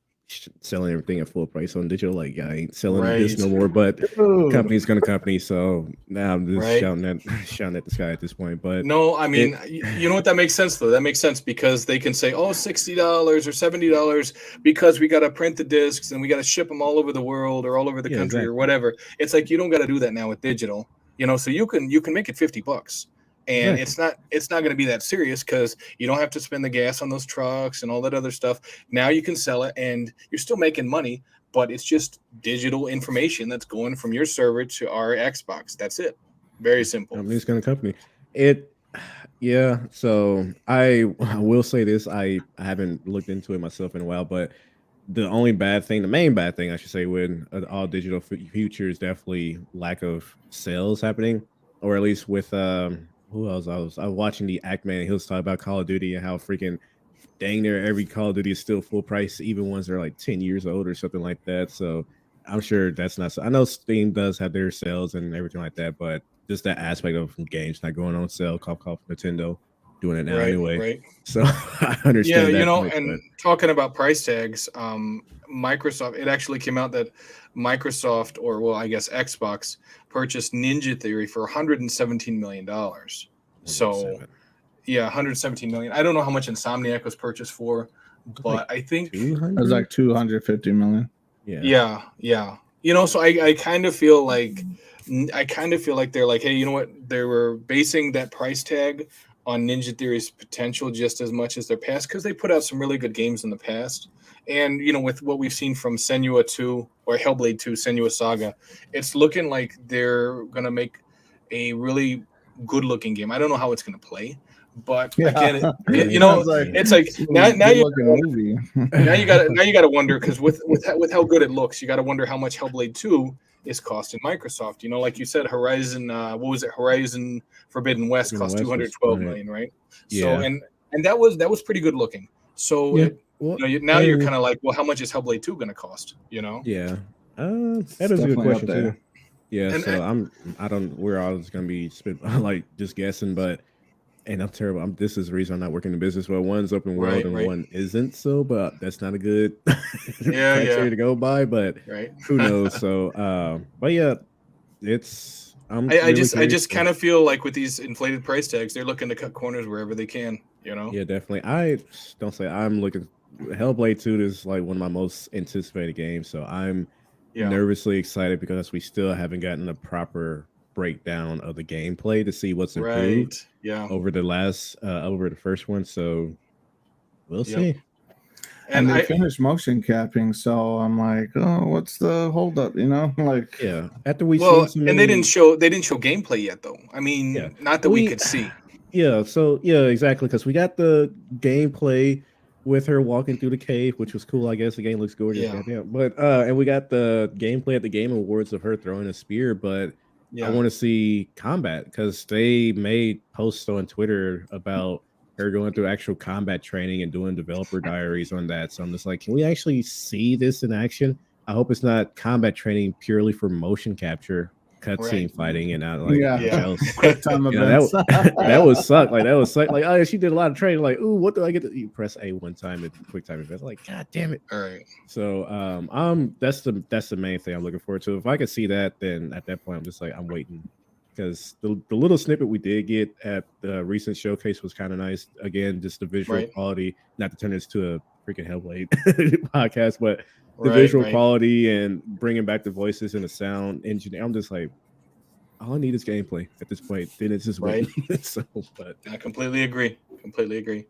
selling everything at full price on digital. Like, I ain't selling this no more, but company's gonna company. So now I'm just shouting at the sky at this point. But no, I mean, you know what? That makes sense though. That makes sense because they can say, oh, $60 or $70 because we got to print the discs and we got to ship them all over the world or all over the country or whatever. It's like, you don't got to do that now with digital, so you can make it $50. And Exactly. it's not going to be that serious because you don't have to spend the gas on those trucks and all that other stuff. Now you can sell it and you're still making money, but it's just digital information that's going from your server to our Xbox. That's it. Very simple. Company's gonna company. It yeah, so I will say this, I haven't looked into it myself in a while, but the only bad thing, the main bad thing I should say, with all digital future is definitely lack of sales happening, or at least with who else I was watching the Act Man. He was talking about Call of Duty and how freaking dang near every Call of Duty is still full price, even ones that are like 10 years old or something like that. So I'm sure that's not. I know Steam does have their sales and everything like that, but just that aspect of games not going on sale, call Nintendo doing it now Right, anyway. right. So I Yeah, understand you that know, point, and but talking about price tags, Microsoft, it actually came out that Microsoft, or well, I guess Xbox, purchased Ninja Theory for $117 million. So 107, yeah, 117 million. I don't know how much Insomniac was purchased for, like but I think It was 200. like 250 million. Yeah, yeah, yeah. You know, so I kind of feel like they're like, hey, you know what? They were basing that price tag on Ninja Theory's potential just as much as their past because they put out some really good games in the past. And you know, with what we've seen from Senua 2 or Hellblade 2, Senua Saga, it's looking like they're gonna make a really good looking game. I don't know how it's gonna play, but again, yeah, you it's know, Sounds a like game. it's like now good you looking movie. now you got to wonder because with how good it looks, you got to wonder how much Hellblade 2 is costing Microsoft. You know, like you said, Horizon, what was it? Horizon Forbidden West Forbidden cost West was 212 200. million, right? So Yeah, and that was pretty good looking. So yeah. it Well, now you're kind of like, well, how much is Hellblade 2 going to cost? You know, yeah. It's That is a good definitely up question there. too. Yeah, and so I don't, we're all just gonna be like just guessing, but and I'm terrible. This is the reason I'm not working in business. Well, one's open world right, and right, one isn't. So, but that's not a good yeah, yeah, criteria to go by. But right. who knows? So, but yeah, I'm really I curious. just kind of feel like with these inflated price tags, they're looking to cut corners wherever they can. You know, Yeah, definitely. I don't say I'm looking. Hellblade 2 is like one of my most anticipated games, so I'm yeah, nervously excited because we still haven't gotten a proper breakdown of the gameplay to see what's right, improved yeah, over the first one. So we'll yep. see. And And they I finished motion capping, so I'm like, oh, what's the holdup? You know, like Yeah, after we seen well, so and many. they didn't show gameplay yet though. I Yeah, mean, not that we we could see. yeah, so yeah, exactly, because we got the gameplay with her walking through the cave, which was cool. I guess the game looks gorgeous, Yeah, goddamn. But and we got the gameplay at the Game Awards of her throwing a spear. But I yeah, want to see combat because they made posts on Twitter about her going through actual combat training and doing developer diaries on that. So I'm just like, can we actually see this in action? I hope it's not combat training purely for motion capture, right. cutscene fighting, and not like yeah, much Yeah. else. quick time You know, events. that would suck. Like that would suck. Like, oh, she did a lot of training. Like, ooh, what do I get to you press A one time at quick time events? Like, god damn it. All right. So that's the main thing I'm looking forward to. If I could see that, then at that point I'm just like I'm waiting. Because the little snippet we did get at the recent showcase was kind of nice. Again, just the visual Right. quality, not to turn this to a freaking Hellblade podcast, but the Right, visual right. quality and bringing back the voices and the sound engineer. I'm just like, all I need is gameplay at this point. Then it's just Right. waiting. So, but I completely agree. Completely agree.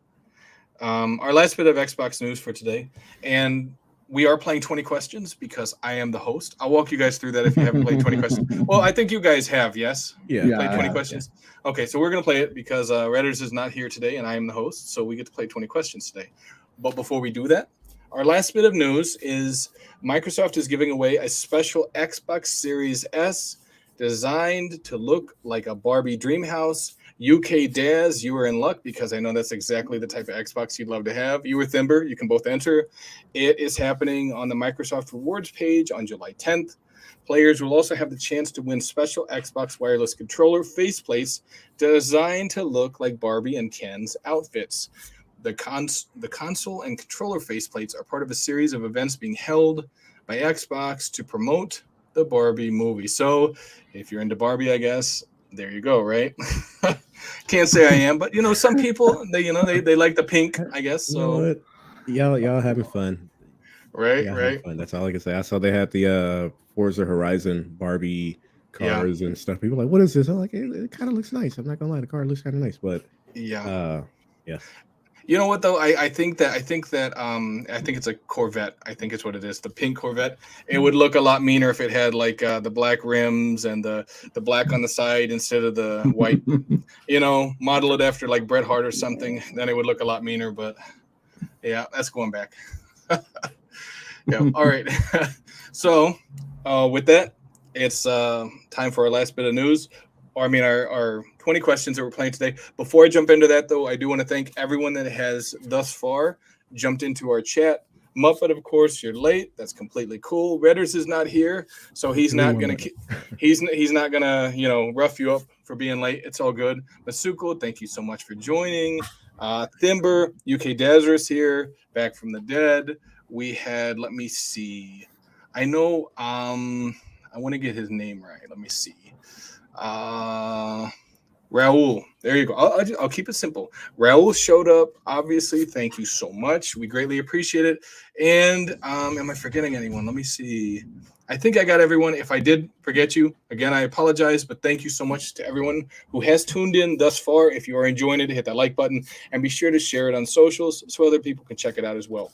Our last bit of Xbox news for today, and we are playing 20 questions because I am the host. I'll walk you guys through that if you haven't played 20 questions. Well, I think you guys have, yes? yeah, Yeah, Played I 20 have, questions? Okay, so we're going to play it because Redders is not here today and I am the host, so we get to play 20 questions today. But before we do that, our last bit of news is Microsoft is giving away a special Xbox Series S designed to look like a Barbie dream house. UK Daz, you were in luck because I know that's exactly the type of Xbox you'd love to have. You or Thimber, you can both enter. It is happening on the Microsoft Rewards page on July 10th. Players will also have the chance to win special Xbox wireless controller faceplates designed to look like Barbie and Ken's outfits. The console and controller faceplates are part of a series of events being held by Xbox to promote the Barbie movie. So, if you're into Barbie, I guess there you go, right? Can't say I am, but some people they like the pink, I guess. you know So, what? Y'all having fun. right, Y'all having right, fun. That's all I can say. I saw they had the Forza Horizon Barbie cars and stuff. People are like, what is this? I'm like, it kind of looks nice. I'm not gonna lie, the car looks kind of nice, but yeah. yeah. You know what though? I think it's a Corvette. I think it's what it is. The pink Corvette. It would look a lot meaner if it had like the black rims and the black on the side instead of the white. You know, model it after like Bret Hart or something. Then it would look a lot meaner. But yeah, that's going back. Yeah. All right. So with that, it's time for our last bit of news. Or I mean, our 20 questions that we're playing today. Before I jump into that, though, I do want to thank everyone that has thus far jumped into our chat. Muffet, of course, you're late. That's completely cool. Redders is not here, so he's not gonna rough you up for being late. It's all good. Masuko, thank you so much for joining. Thimber, UK Dazarus here, back from the dead. We had, let me see. I know. I want to get his name right. Let me see. Raul, there you go. I'll keep it simple. Raul showed up, obviously. Thank you so much. We greatly appreciate it. And am I forgetting anyone? Let me see. I think I got everyone. If I did forget you, again, I apologize, but thank you so much to everyone who has tuned in thus far. If you are enjoying it, hit that like button and be sure to share it on socials so other people can check it out as well.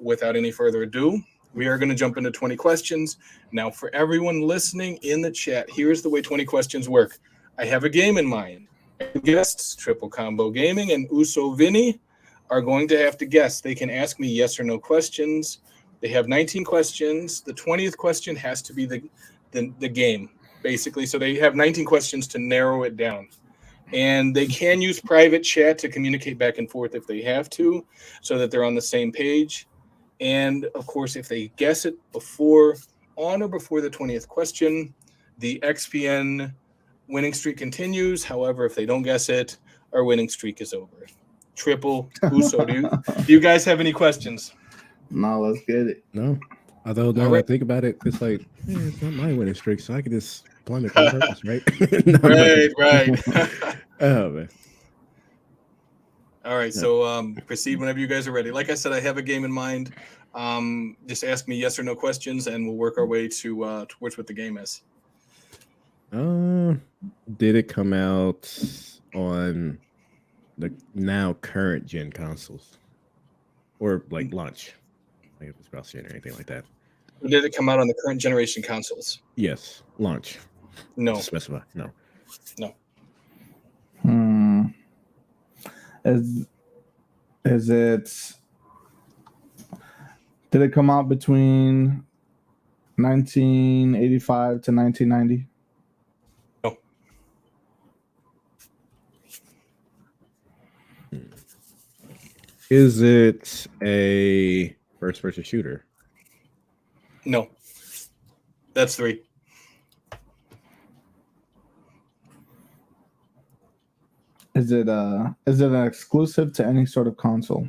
Without any further ado, we are going to jump into 20 questions. Now, for everyone listening in the chat, here's the way 20 questions work. I have a game in mind. Guests, Triple Combo Gaming and Uso Vinny, are going to have to guess. They can ask me yes or no questions. They have 19 questions. The 20th question has to be the game, basically. So they have 19 questions to narrow it down. And they can use private chat to communicate back and forth if they have to, so that they're on the same page. And, of course, if they guess it on or before the 20th question, the XPN winning streak continues. However, if they don't guess it, our winning streak is over. Triple, Uso, do you guys have any questions? No, let's get it. No. Although, now right. I think about it, it's like, it's not my winning streak, so I can just plummet on purpose, right? No, Right. Oh, man. All right, so proceed whenever you guys are ready. Like I said, I have a game in mind. Just ask me yes or no questions, and we'll work our way towards what the game is. Did it come out on the now current gen consoles, or like launch, like if it's cross-gen or anything like that? Did it come out on the current generation consoles? Yes, launch. No. To specify, no. Is it? Did it come out between 1985 to 1990? No. Is it a first-person shooter? No. That's 3. Is it an exclusive to any sort of console?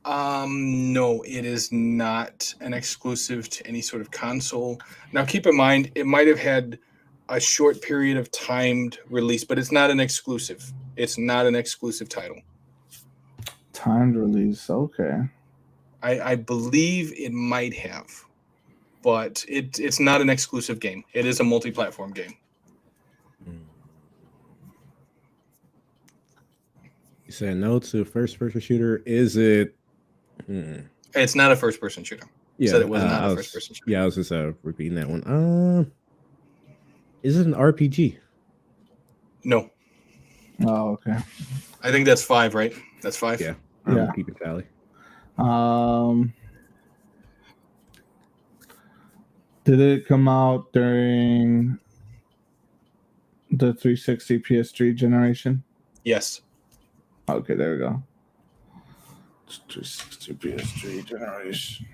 No, it is not an exclusive to any sort of console. Now, keep in mind, it might have had a short period of timed release, but it's not an exclusive. It's not an exclusive title. Timed release, okay. I believe it might have, but it's not an exclusive game. It is a multi-platform game. You said no to a first-person shooter. Is it? It's not a first-person shooter. Yeah, Said it was not a first-person shooter. Yeah, I was just repeating that one. Is it an RPG? No. Oh, okay. I think that's 5, right? That's 5. Yeah. Yeah. Keep it tally. Did it come out during the 360 PS3 generation? Yes. Okay, there we go. 360 PS3 generation.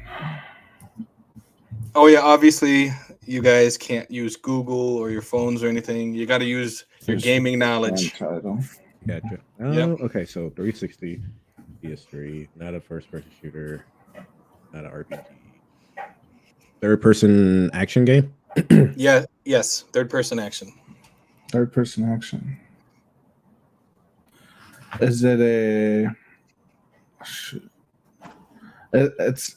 Oh yeah, obviously you guys can't use Google or your phones or anything. You got to use your gaming knowledge. Title. Gotcha. Yep. Okay, so 360, PS3, not a first-person shooter, not an RPG. Third-person action game? Yeah. Yes. Third-person action. Third-person action. Is it a? It's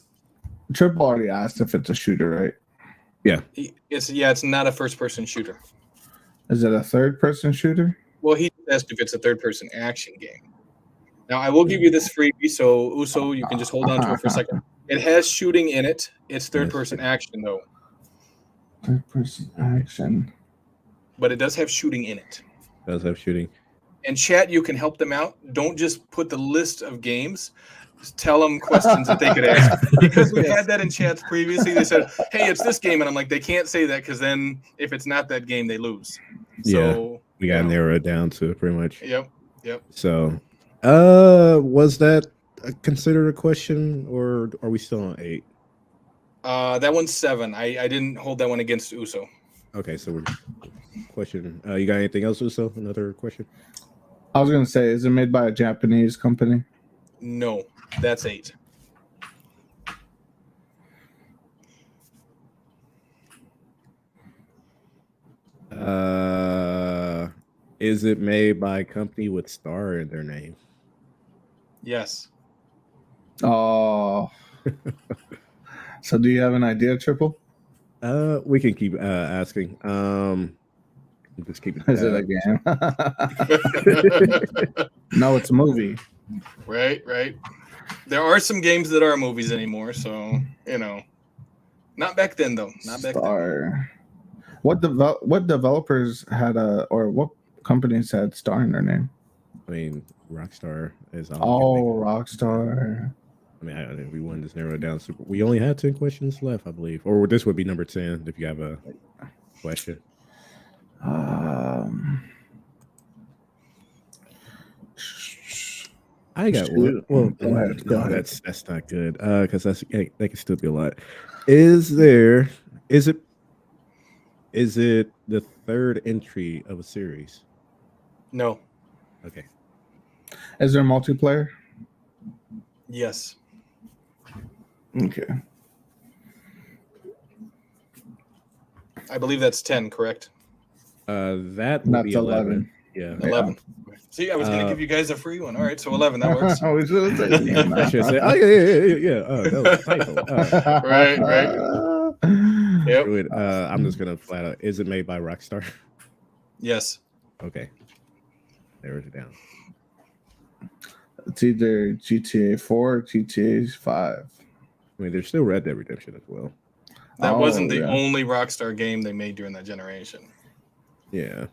Triple already asked if it's a shooter, right? Yeah. It's not a first-person shooter. Is it a third-person shooter? Well, he asked if it's a third-person action game. Now, I will give you this freebie, so Uso, you can just hold on to it for a second. It has shooting in it. It's third-person action, though. Third-person action. But it does have shooting in it. It does have shooting. And chat, you can help them out. Don't just put the list of games. Just tell them questions that they could ask. Because we had that in chats previously. They said, hey, it's this game. And I'm like, they can't say that because then if it's not that game, they lose. So, we got to narrow it down to pretty much. Yep. So, was that considered a question or are we still on 8? That one's 7. I didn't hold that one against Uso. Okay, so we're question. You got anything else, Uso? Another question? I was going to say, is it made by a Japanese company? No, that's 8. Is it made by a company with star in their name? Yes. Oh. So do you have an idea, Triple? We can keep asking. Just keep it. Is it a game? No, it's a movie. Right. There are some games that are movies anymore, so not back then though. Not back then. What developers had or what companies had Star in their name? I mean, Rockstar is all. Rockstar. I mean, we wanted to narrow it down. So we only had 10 questions left, I believe, or this would be number 10 if you have a question. I got one. Well, go ahead. That's not good because that can still be a lot. Is it the third entry of a series? No. Okay. Is there multiplayer? Yes. Okay. I believe that's 10, correct? That would be 11. Yeah. 11. See, I was going to give you guys a free one. All right, so 11, that works. We should have said I should say, yeah. That was a typo. Right. Yep. I'm just going to flat out. Is it made by Rockstar? Yes. Okay. There it down. It's either GTA 4 or GTA 5. I mean, there's still Red Dead Redemption as well. That wasn't the only Rockstar game they made during that generation. Yeah.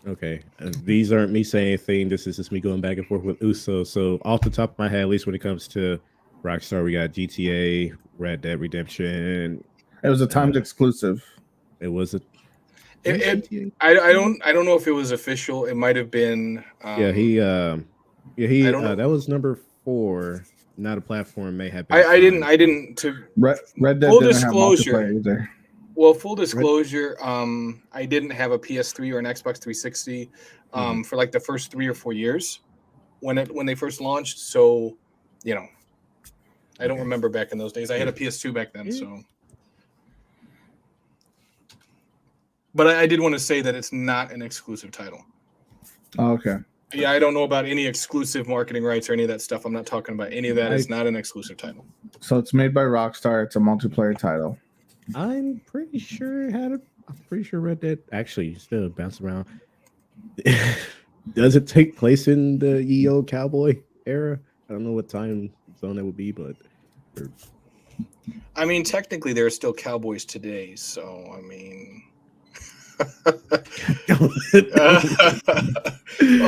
Okay. These aren't me saying anything. This is just me going back and forth with Uso. So off the top of my head, at least when it comes to Rockstar, we got GTA, Red Dead Redemption. It was a timed exclusive. It was a. I don't know if it was official. It might have been. That was number 4. Not a platform may have been. I didn't. To Red Dead full didn't disclosure. Have either. Well, full disclosure, I didn't have a PS3 or an Xbox 360 for like the first 3 or 4 years when they first launched. So, I don't remember back in those days. I had a PS2 back then, so. But I did want to say that it's not an exclusive title. Oh, okay. Yeah, I don't know about any exclusive marketing rights or any of that stuff. I'm not talking about any of that. It's not an exclusive title. So it's made by Rockstar. It's a multiplayer title. I'm pretty sure I'm pretty sure Red Dead actually still bounce around. Does it take place in the EO cowboy era? I don't know what time zone that would be, but I mean, technically there are still cowboys today, so I mean well,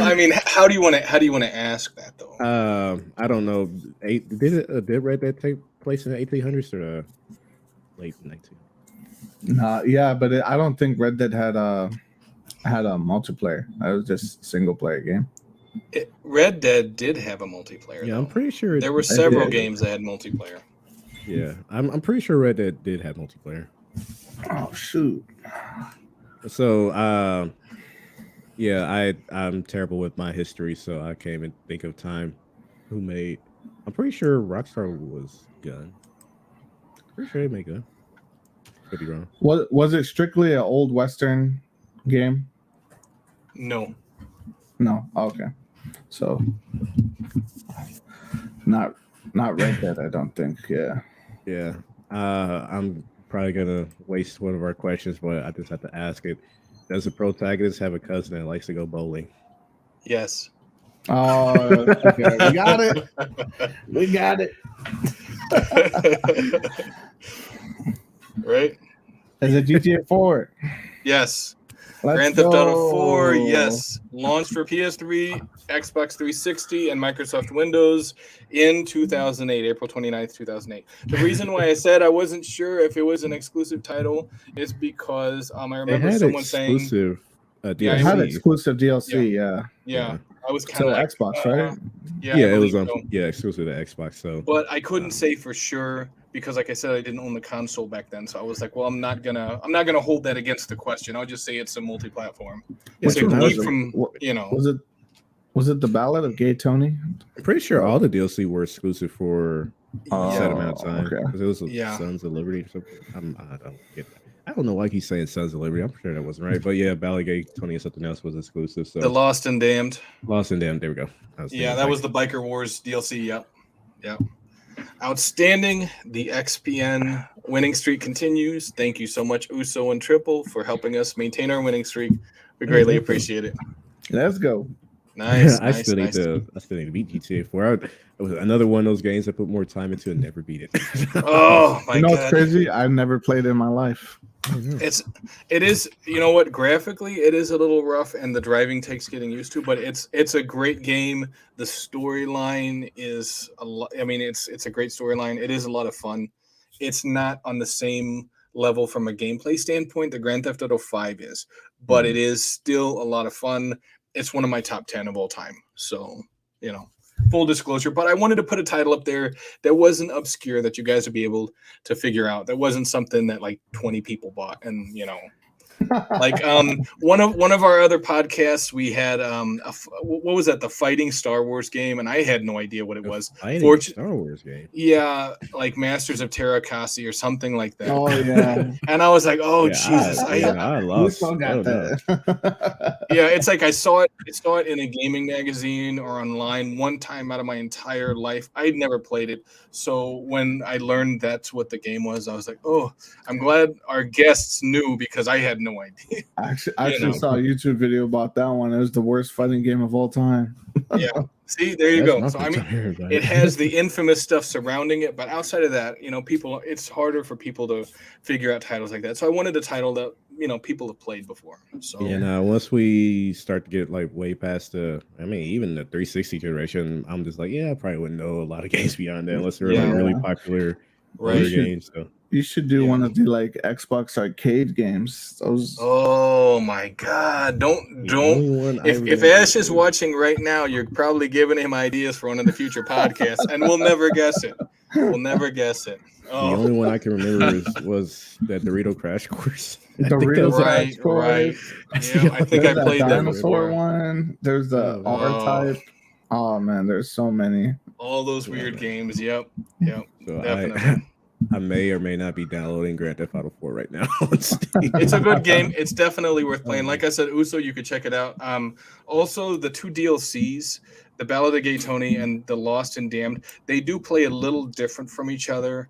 I mean, how do you want to ask that though? I don't know. Did Red Dead take place in the 1800s or late 1900s? Yeah, but I don't think Red Dead had a multiplayer. It was just a single player game. Red Dead did have a multiplayer. Yeah, though. I'm pretty sure there were several games that had multiplayer. Yeah, I'm pretty sure Red Dead did have multiplayer. Oh shoot. So, I'm terrible with my history, so I can't even think of time who made. I'm pretty sure Rockstar was Gun. Pretty sure they made Gun. Could be wrong. Was it strictly an old Western game? No. Okay. So, not Red Dead. I don't think. Yeah. Yeah. I'm probably gonna waste one of our questions, but I just have to ask it. Does the protagonist have a cousin that likes to go bowling? Yes. Oh, okay. We got it. We got it. Right? Is it GTA 4? Yes. Let's Grand Theft Auto go. 4, yes. Launched for PS3, Xbox 360, and Microsoft Windows in 2008, April 29th, 2008. The reason why I said I wasn't sure if it was an exclusive title is because I They remember had someone saying, exclusive Yeah, It had DLC. exclusive DLC, yeah, yeah. I was To kind of like, Xbox, right? yeah, Yeah, I it was believe so. exclusive to Xbox. So, But I couldn't say for sure because, like I said, I didn't own the console back then. So I was like, well, I'm not gonna hold that against the question. I'll just say it's a multi-platform. yeah, Which to one I keep was it? from, Was it the Ballad of Gay Tony? I'm pretty sure all the DLC were exclusive for a set amount of Oh, time okay. because it was Yeah. Sons of Liberty or something. I don't get that. I don't know why he's saying Sons of Liberty. I'm sure that wasn't right, but yeah, Balligate 20 and something else was exclusive. So The Lost and Damned. Lost and Damned. There we go. Yeah, that was the Biker Wars DLC. Yep. Outstanding. The XPN winning streak continues. Thank you so much, Uso and Triple, for helping us maintain our winning streak. We greatly thank you. appreciate it. Let's go. Nice. I still need to beat GTA 4. It was another one of those games I put more time into and never beat it. Oh my You know what's god. crazy? I've never played it in my life. It is, you know what, graphically it is a little rough and the driving takes getting used to, but it's a great game. The storyline is it's a great storyline. It is a lot of fun. It's not on the same level from a gameplay standpoint that Grand Theft Auto 5 is, but it is still a lot of fun. It's one of my top 10 of all time. So, full disclosure, but I wanted to put a title up there that wasn't obscure that you guys would be able to figure out. That wasn't something that like 20 people bought. And like one of our other podcasts, we had what was that? The Fighting Star Wars game, and I had no idea what it was. Star Wars game. Yeah, like Masters of Terrakasi or something like that. Oh yeah. And I was like, oh Yeah, Jesus, I We lost. still got that. yeah, it's like I saw it in a gaming magazine or online one time out of my entire life. I'd never played it. So when I learned that's what the game was, I was like, oh, I'm glad our guests knew because I had no idea. I actually saw a YouTube video about that one. It was the worst fighting game of all time. Yeah. See, there you go. That's So my I mean, first time hearing about it has the infamous stuff surrounding it, but outside of that, people, it's harder for people to figure out titles like that. So I wanted a title that people have played before. So Yeah, now once we start to get like way past even the 360 generation, I'm just like, I probably wouldn't know a lot of games beyond that unless they're like really popular older games. So you should do one of the like Xbox arcade games. Those. Oh my God! Don't. If Ash is watching right now, you're probably giving him ideas for one of the future podcasts, and we'll never guess it. We'll never guess it. Oh. The only one I can remember was that Dorito Crash Course. Dorito Crash Course. Right. Yeah, I think I played that dinosaur before. one. There's the R-Type. Oh man, there's so many. All those weird games. Yep. So Definitely. I may or may not be downloading Grand Theft Auto 4 right now. It's a good game. It's definitely worth playing. Like I said, Uso, you could check it out. Also, the two DLCs, the Ballad of Gay Tony and the Lost and Damned, they do play a little different from each other.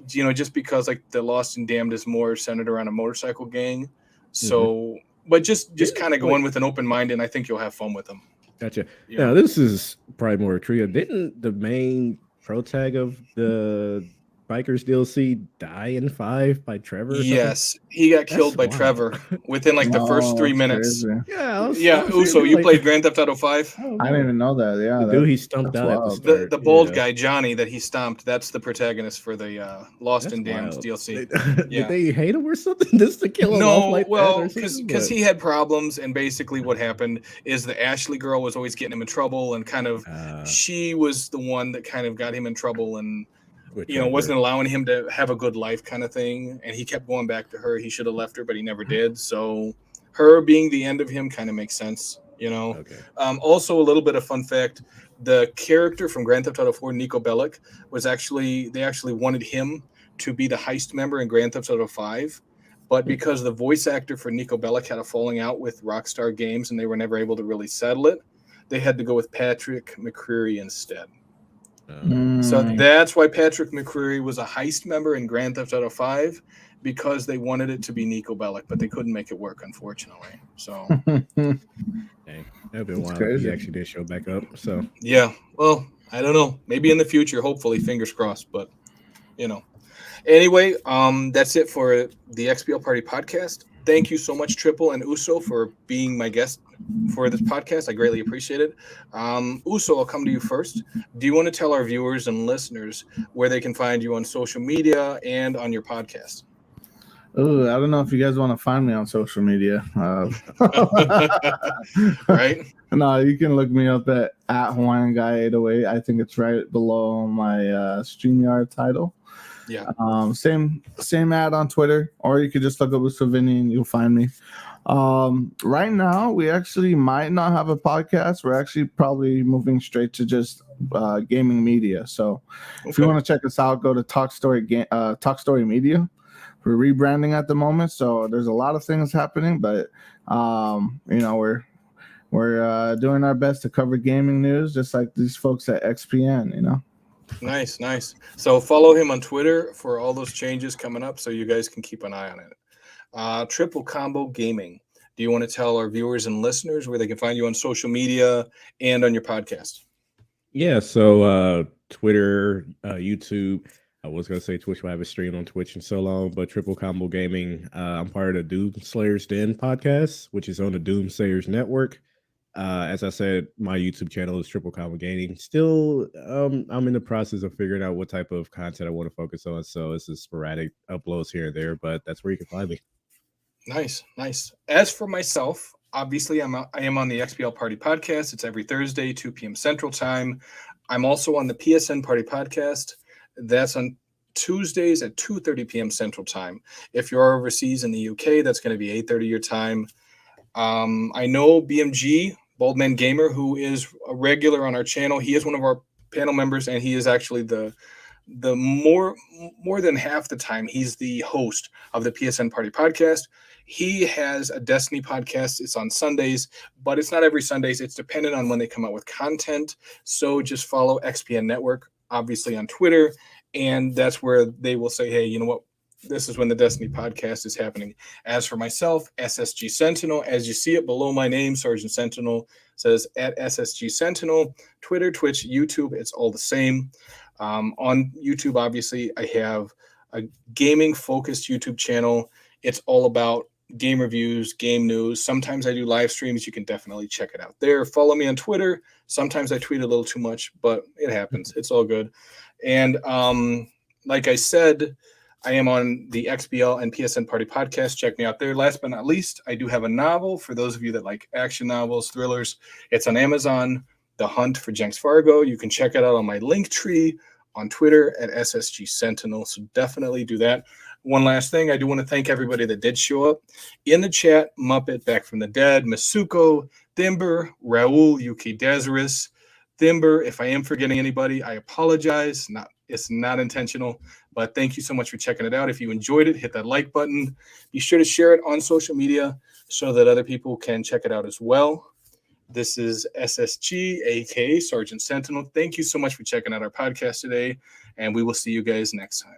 Just because like the Lost and Damned is more centered around a motorcycle gang. So, but just kind of go in with an open mind, and I think you'll have fun with them. Gotcha. Now, this is probably more trivia. Didn't the main pro tag of the Bikers DLC die in 5 by Trevor? Yes, he got killed by Trevor within like the first 3 minutes. Crazy. Yeah, Uso, you played Grand Theft Auto 5? I didn't even know that. Yeah, the dude he stumped out at the start. The bald guy, Johnny, that he stomped, that's the protagonist for the Lost and Damned DLC. Did they hate him or something just to kill him off like that? Because he had problems, and basically what happened is the Ashley girl was always getting him in trouble, and kind of she was the one that kind of got him in trouble and wasn't allowing him to have a good life kind of thing. And he kept going back to her. He should have left her, but he never did. So her being the end of him kind of makes sense, Okay. Also, a little bit of fun fact, the character from Grand Theft Auto 4, Niko Bellic, they actually wanted him to be the heist member in Grand Theft Auto 5. But because the voice actor for Niko Bellic had a falling out with Rockstar Games and they were never able to really settle it, they had to go with Patrick McCreary instead. So that's why Patrick McCreary was a heist member in Grand Theft Auto 5, because they wanted it to be Nico Bellic, but they couldn't make it work, unfortunately. So, Dang, that'd been wild if he actually did show back up. So, yeah, well, I don't know. Maybe in the future, hopefully, fingers crossed. But anyway, that's it for the XBL Party Podcast. Thank you so much, Triple and Uso, for being my guest for this podcast. I greatly appreciate it. Uso, I'll come to you first. Do you want to tell our viewers and listeners where they can find you on social media and on your podcast? Oh, I don't know if you guys want to find me on social media. Right? No, you can look me up at Hawaiian Guy 808. I think it's right below my StreamYard title. Yeah. Same ad on Twitter, or you could just look up Vinny and you'll find me. Right now, we actually might not have a podcast. We're actually probably moving straight to just gaming media. So if you want to check us out, go to Talk Story Media. We're rebranding at the moment, so there's a lot of things happening, but we're doing our best to cover gaming news, just like these folks at XPN. Nice. So follow him on Twitter for all those changes coming up, so you guys can keep an eye on it. Triple Combo Gaming. Do you want to tell our viewers and listeners where they can find you on social media and on your podcast? Yeah, so Twitter, YouTube. I was going to say Twitch, but I haven't streamed on Twitch in so long, but Triple Combo Gaming. I'm part of the Doomslayers Den podcast, which is on the Doomslayers Network. As I said, my YouTube channel is Triple Combo Gaming. Still, I'm in the process of figuring out what type of content I want to focus on. So it's just sporadic uploads here and there, but that's where you can find me. Nice. As for myself, obviously, I am on the XBL Party Podcast. It's every Thursday, 2 p.m. Central Time. I'm also on the PSN Party Podcast. That's on Tuesdays at 2:30 p.m. Central Time. If you're overseas in the UK, that's going to be 8:30 your time. I know BMG, BaldManGamer, who is a regular on our channel. He is one of our panel members, and he is actually the more than half the time he's the host of the PSN Party Podcast. He has a Destiny podcast. It's on Sundays, but it's not every Sundays. It's dependent on when they come out with content. So just follow XPN Network, obviously on Twitter, and that's where they will say, hey, you know what? This is when the Destiny podcast is happening. As for myself, SSG Sentinel, as you see it below my name, Sergeant Sentinel, says at SSG Sentinel, Twitter, Twitch, YouTube, it's all the same. On YouTube, obviously, I have a gaming-focused YouTube channel. It's all about game reviews, game news. Sometimes I do live streams. You can definitely check it out there. Follow me on Twitter. Sometimes I tweet a little too much, but it happens. It's all good. And like I said, I am on the XBL and PSN Party Podcast. Check me out there. Last but not least, I do have a novel for those of you that like action novels, thrillers. It's on Amazon, The Hunt for Jenks Fargo. You can check it out on my link tree on Twitter at SSG Sentinel. So definitely do that. One last thing, I do want to thank everybody that did show up in the chat. Muppet, Back from the Dead, Masuko, Thimber, Raul, Yuki Dazaris. Thimber, if I am forgetting anybody, I apologize. It's not intentional, but thank you so much for checking it out. If you enjoyed it, hit that like button. Be sure to share it on social media so that other people can check it out as well. This is SSG, aka Sergeant Sentinel. Thank you so much for checking out our podcast today, and we will see you guys next time.